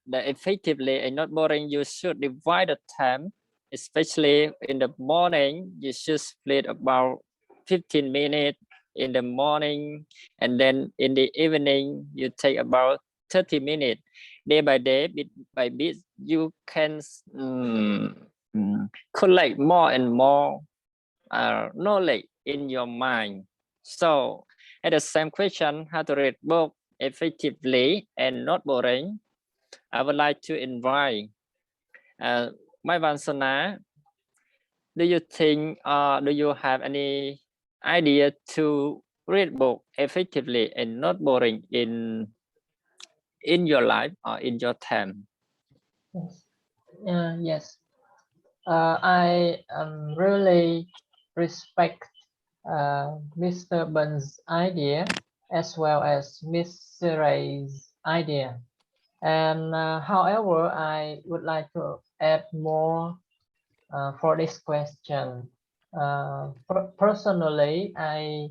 effectively and not boring, you should divide the time, especially in the morning. You should split about 15 minutes in the morning, and then in the evening you take about 30 minutes. Day by day, bit by bit, you can collect more and more knowledge in your mind. So at the same question, how to read book effectively and not boring, I would like to invite Mai Vansana. Do you think do you have any idea to read book effectively and not boring in your life or in your time? Yes. Yes. I really respect Mr. Ben's idea as well as Miss Ray's idea. And however, I would like to add more for this question. Personally, I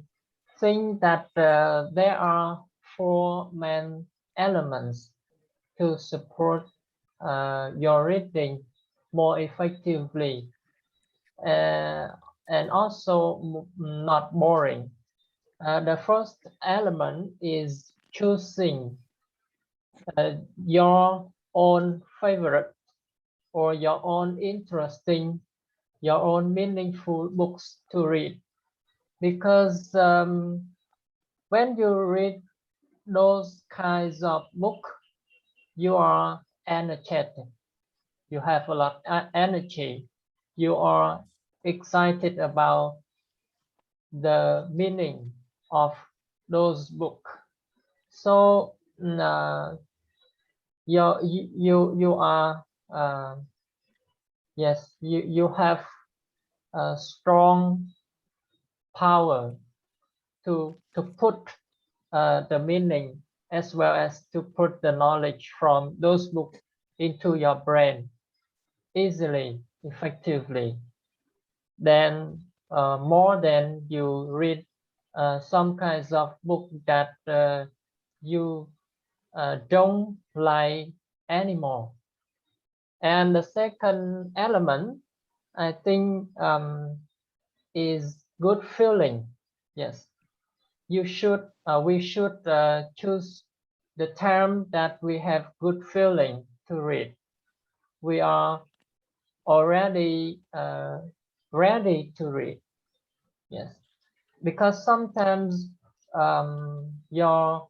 think that there are 4 main elements to support your reading more effectively and also not boring. The first element is choosing your own favorite or your own interesting, your own meaningful books to read. Because when you read those kinds of books, you are energetic. You have a lot of energy. You are excited about the meaning of those books. So you are yes, you have a strong power to put the meaning as well as to put the knowledge from those books into your brain easily, effectively. Then more than you read some kinds of book that you don't like anymore. And the second element, I think, is good feeling. Yes, you should. We should choose the term that we have good feeling to read. We are already ready to read. Yes, because sometimes your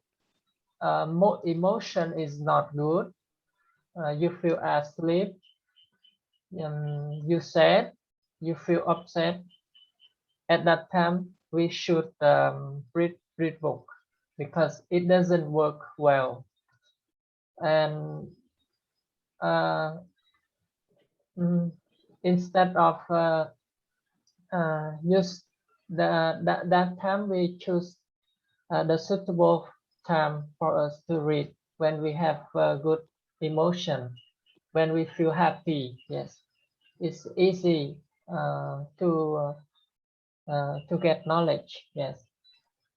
emotion is not good. You feel asleep. You sad. You feel upset. At that time, we should read book because it doesn't work well. And instead of use that time, we choose the suitable time for us to read when we have good emotion, when we feel happy. Yes, it's easy to get knowledge. Yes,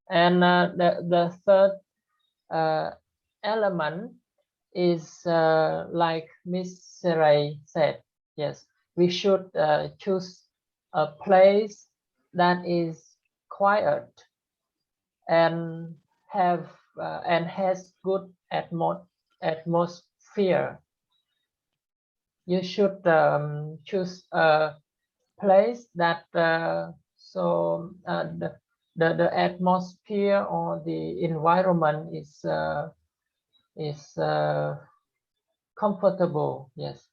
and the third element is like Miss Sarai said. Yes, we should choose a place that is quiet and has good atmosphere. You should choose a place that the atmosphere or the environment is comfortable. Yes,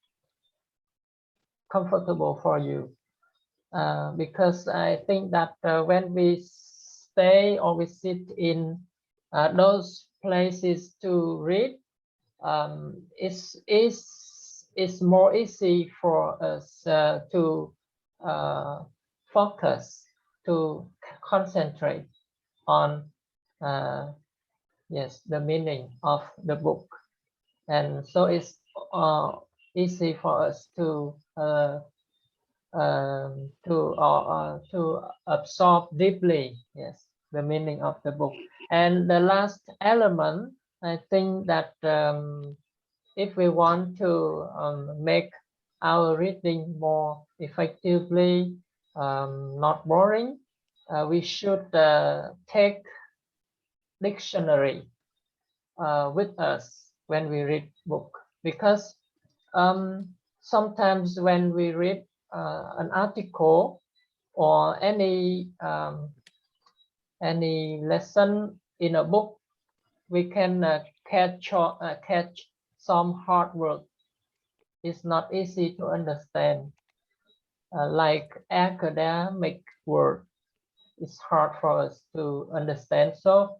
comfortable for you. Because I think that when we stay or we sit in those places to read, it's more easy for us to focus, to concentrate on yes, the meaning of the book, and so it's easy for us to absorb deeply, yes, the meaning of the book. And the last element, I think that if we want to make our reading more effectively, not boring, we should take dictionary with us when we read book, because sometimes when we read an article or any lesson in a book, we can catch some hard word. It's not easy to understand, like academic word. It's hard for us to understand. So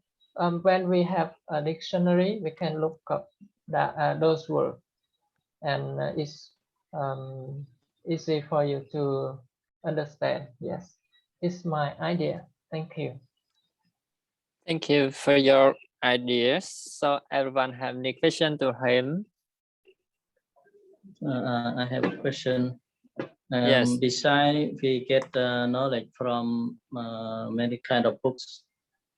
when we have a dictionary, we can look up those words, and it's easy for you to understand. Yes, it's my idea. Thank you. Thank you for your ideas. So everyone have any question to him? I have a question. Yes. Besides, we get knowledge from many kind of books.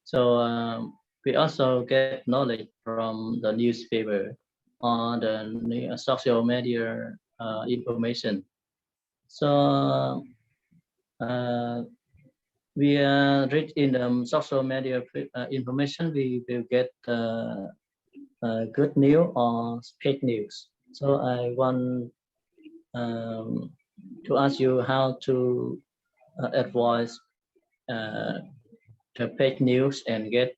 So we also get knowledge from the newspaper or the social media information. So we read in the social media information, we will get good news or fake news. So I want to ask you how to advise the fake news and get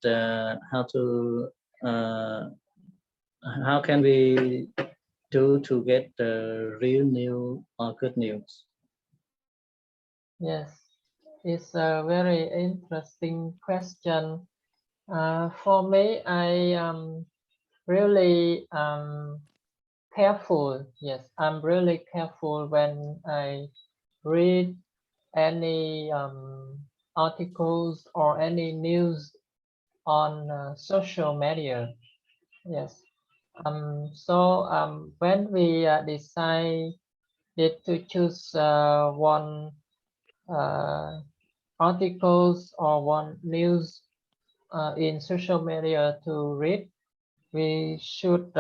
how can we do to get the real news or good news? Yes, it's a very interesting question. For me, I am really careful. Yes, I'm really careful when I read any articles or any news on social media. Yes. So when we decided to choose one articles or one news in social media to read, we should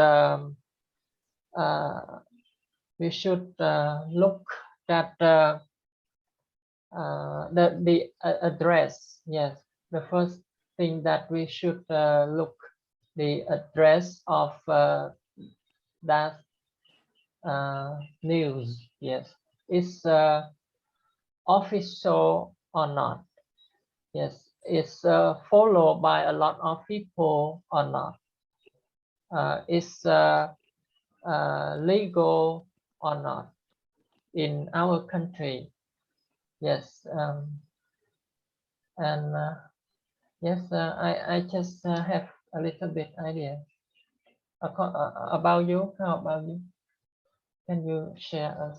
look at the address. Yes, the first thing that we should look the address of that news. Yes, it's official or not. Yes, it's followed by a lot of people or not. It's legal or not in our country. Yes, and yes, I just have a little bit idea about you. How about you? Can you share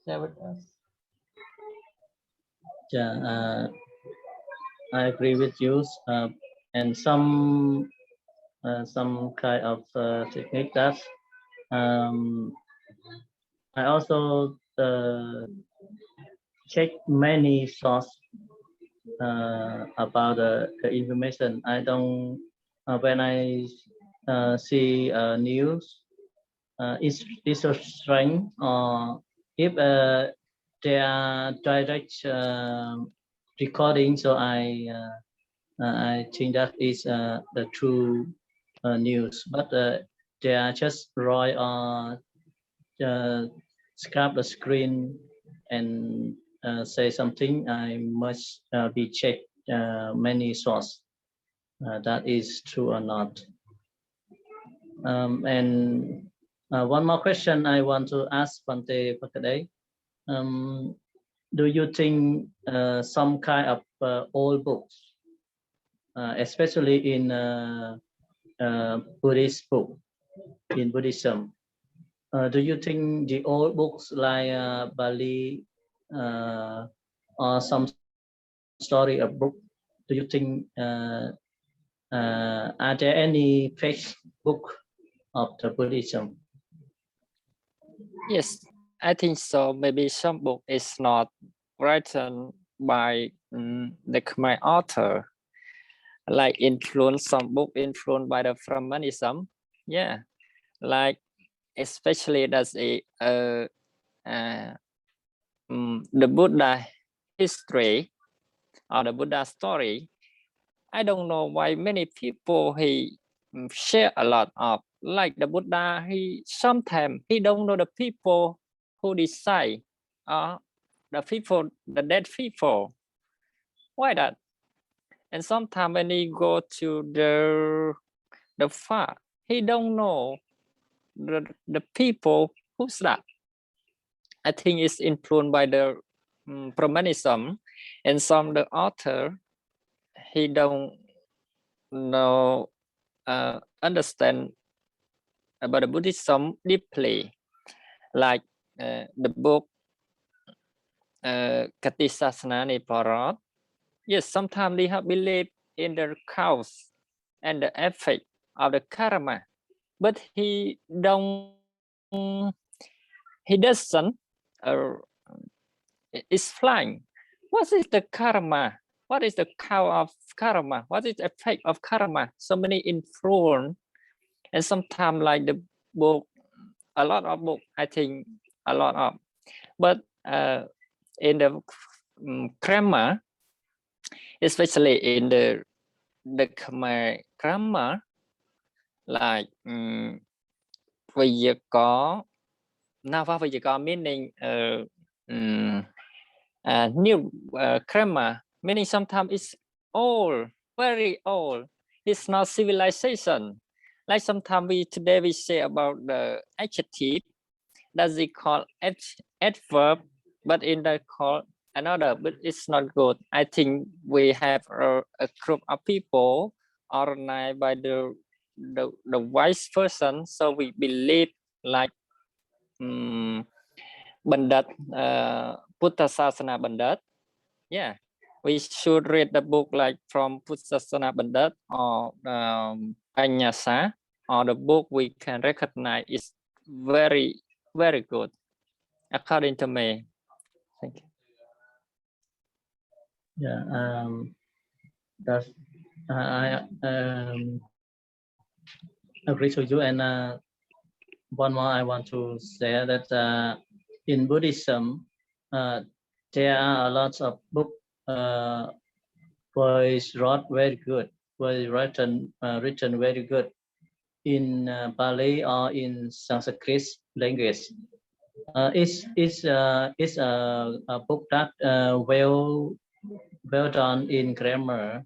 with us? Yeah, I agree with you. And some kind of technique that I also check many sources about the information. I don't when I see news, it's so strange. Or if they are direct recording, so I think that is the true news. But they are just right or scrap the screen and say something. I must be checked many sources. That is true or not. And one more question I want to ask Bante Pakade. Do you think some kind of old books, especially in Buddhist book, in Buddhism, do you think the old books like Bali or some story of book, do you think are there any fake book of the Buddhism? Yes, I think so. Maybe some book is not written by the Khmer author, like some book influenced by the Brahmanism. Yeah, like especially that's the Buddha history or the Buddha story. I don't know why many people he share a lot of, like the Buddha. He sometimes he don't know the people who decide, the people, the dead people. Why that? And sometimes when he go to the far, he don't know the people who's that. I think it's influenced by the Brahmanism, and some the author he don't know understand about the Buddhism deeply, like the book Katisasana Niparat. Yes, sometimes they have believed in the cause and the effect of the karma, but he doesn't is flying. What is the karma? What is the cause of karma? What is the effect of karma? So many influence, and sometimes like the book, a lot of book, I think a lot of, but in the grammar, especially in the Khmer grammar, like Vayaka, Nava Vayaka meaning new grammar, meaning sometimes it's old, very old. It's not civilization. Like sometimes today we say about the adjective, that they call adverb, but in the call another, but it's not good. I think we have a group of people organized by the wise person, so we believe like Bandit, Buddha Sasana Bandit. Yeah, we should read the book like from Buddha Sasana Bandit or Anyasa, or the book we can recognize is very, very good, according to me. Thank you. Yeah, that's I agree with you. And one more I want to say that in Buddhism, there are a lot of books was wrote very good, was written very good in Bali or in Sanskrit language. It's a book that well done in grammar,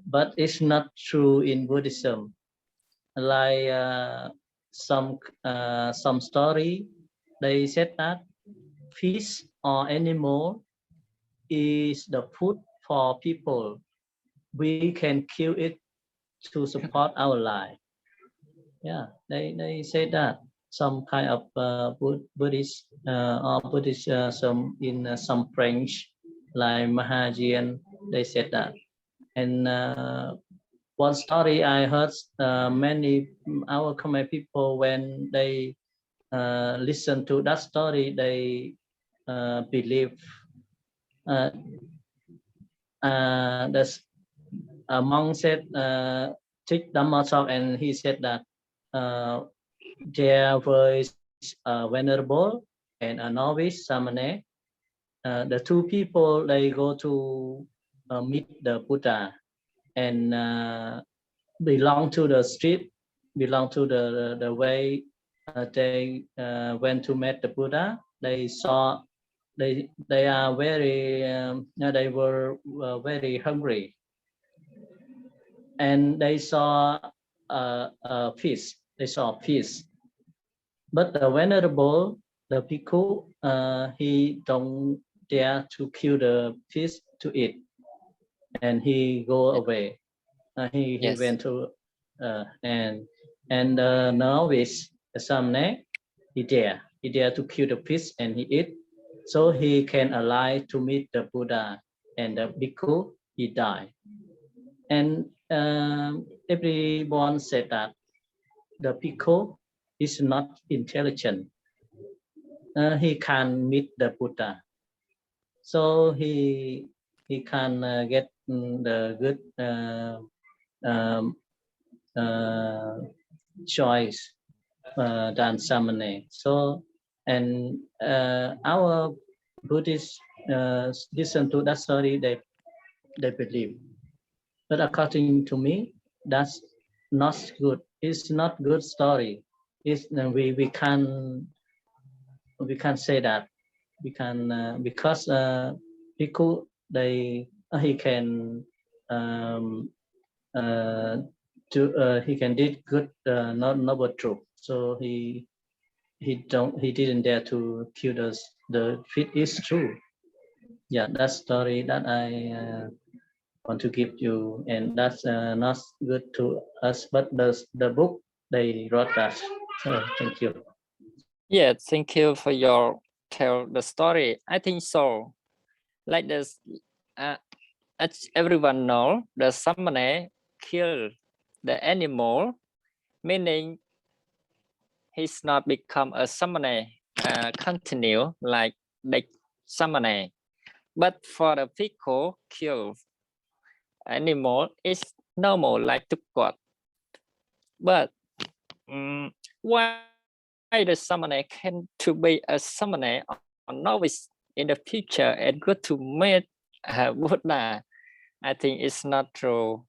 but it's not true in Buddhism. Like some story, they said that fish or animal is the food for people. We can kill it to support our life. Yeah, they say that some kind of Buddhist or Buddhist some in some French like Mahajian, they said that. And one story I heard many our Khmer people when they listen to that story, they believe that's a monk said take Dhamma talk, and he said that there was a venerable and a novice samane. The two people they go to meet the Buddha and belong to the street, belong to the way they went to meet the Buddha. They saw they are very they were very hungry, and they saw a fish. They saw a fish, but the venerable, the bhikkhu, he don't dare to kill the fish to eat, and he go away. He went to and the novice, the samane, he dare to kill the fish and he eat, so he can alive to meet the Buddha, and the bhikkhu he died. And everyone said that the bhikkhu is not intelligent. He can meet the Buddha, so he can get the good choice than samane. So and our Buddhists listen to that story, they believe. But according to me, that's not good. It's not good story. It's we can say that we can because bhikkhu he can he can did good noble truth. So he didn't dare to kill us. The fit is true. Yeah, that story that I want to give you, and that's not good to us, but the book they wrote that. So thank you. Yeah, thank you for your tell the story. I think so. Like this, as everyone know, the samane kill the animal, meaning he's not become a samane, continue like samane. But for the bhikkhu kill animal is normal like to God. But why the samane can to be a samane or novice in the future and go to meet Buddha? I think it's not true.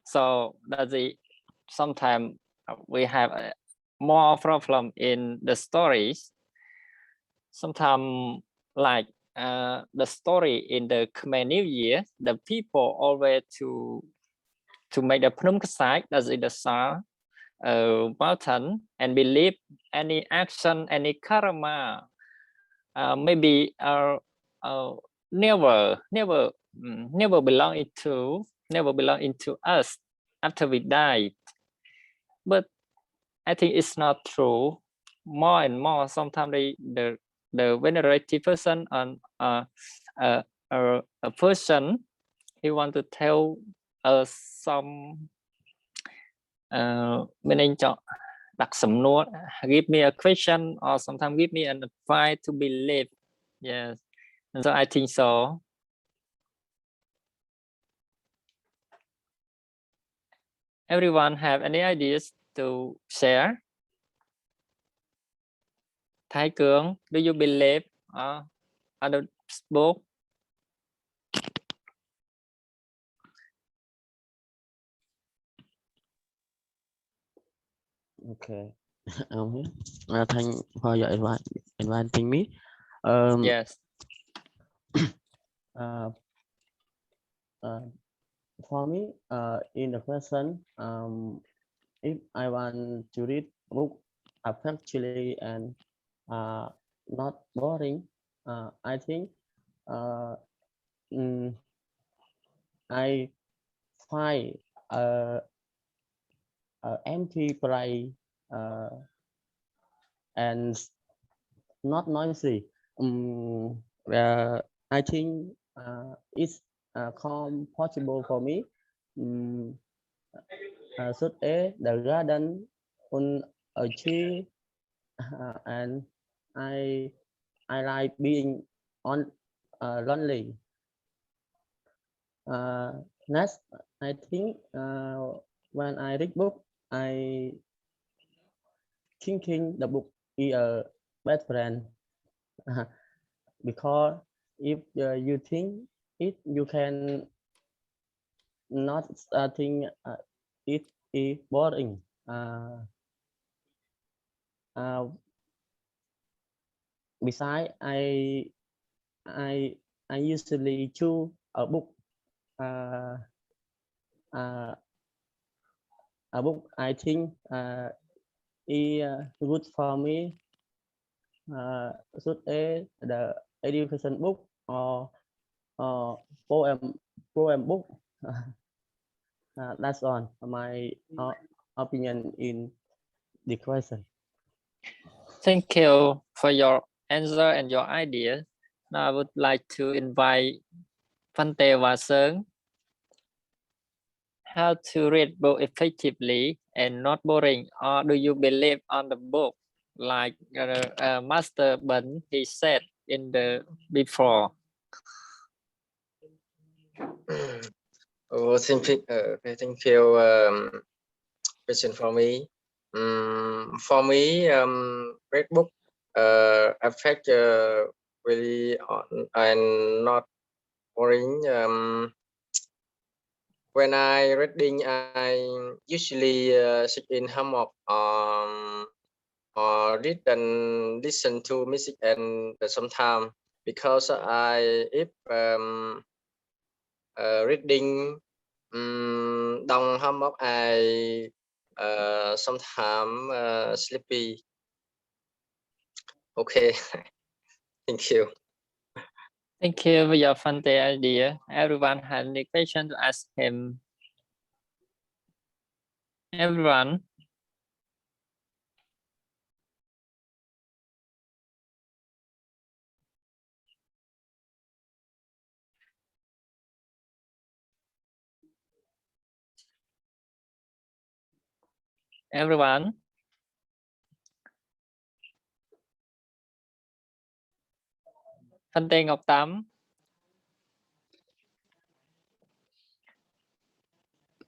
So that's it. Sometimes we have more problem in the stories. Sometimes like the story in the Khmer New Year, the people always to make the Phnom Kasai, that's in the Sa mountain, and believe any action, any karma, maybe never belong into us after we die. But I think it's not true. More and more, sometimes the venerated person and a person, he want to tell us some meaning cho đặt sầm nốt, give me a question or sometimes give me an advice to believe. Yes, and so I think so. Everyone have any ideas to share? Thái Cường, do you believe other book? Okay. Thank for your inviting me. Yes. Uh, for me, in the question, if I want to read book effectively and not boring, I think mm, I find a, empty place and not noisy. I think it's comfortable for me. Such as the garden on a tree, and I I like being on lonely. Next, I think when I read book, I thinking the book is a best friend because if you think it, you can not think it is boring. Besides, I I usually choose a book. Uh, uh, a book I think is good for me. Such as the education book or poem book. That's all my opinion in the question. Thank you for your answer and your idea. Now I would like to invite Phante Vasern. How to read book effectively and not boring, or do you believe on the book like Master Ben he said in the before? Oh, thank you. Question for me. For me, read book affect really on and not boring. When I reading, I usually sit in hammock or read and listen to music and sometimes because if reading down hammock I sometimes sleepy. Okay. Thank you. Thank you for your Phante idea. Everyone has any question to ask him? Everyone? Everyone? Phante Ngọc Tám?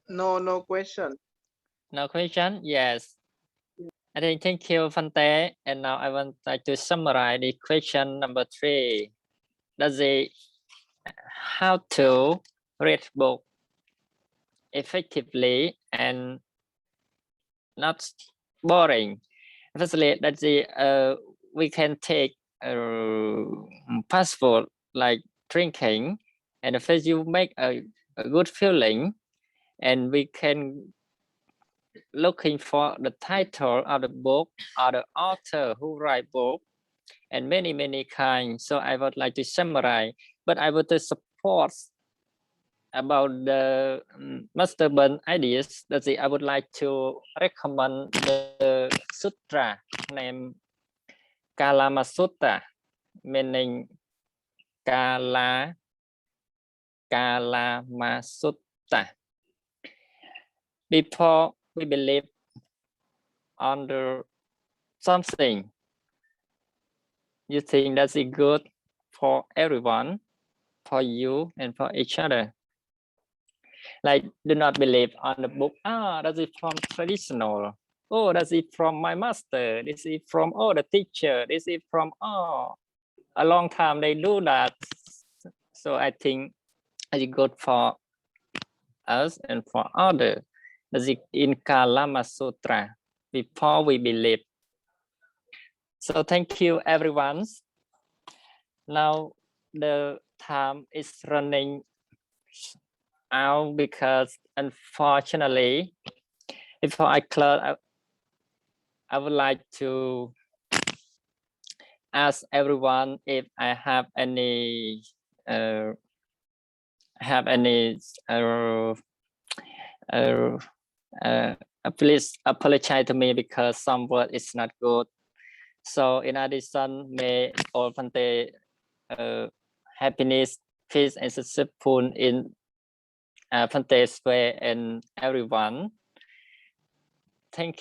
No question. No question? Yes. I think thank you, Phante. And now I want to summarize the question number 3. Does it how to read book effectively and not boring? Firstly, we can take fast food like drinking, and first you make a good feeling, and we can looking for the title of the book or the author who write book and many kinds. So I would like to summarize, but I would support about the Master Ben ideas. That's it. I would like to recommend the sutra named Kalama Sutta, meaning Kalama Sutta. Before we believe on the something, you think that's it good for everyone, for you and for each other. Like, do not believe on the book. That's it from traditional. Oh, that's it from my master. This is from the teacher. This is from a long time they do that. So I think it's good for us and for others. That's it in Kalama Sutra. before we believe. So thank you, everyone. Now the time is running out because unfortunately, before I close, I would like to ask everyone if I have any please apologize to me because some word is not good. So in addition, may all Phante happiness, peace, and successful in Phante's way and everyone. Thank you.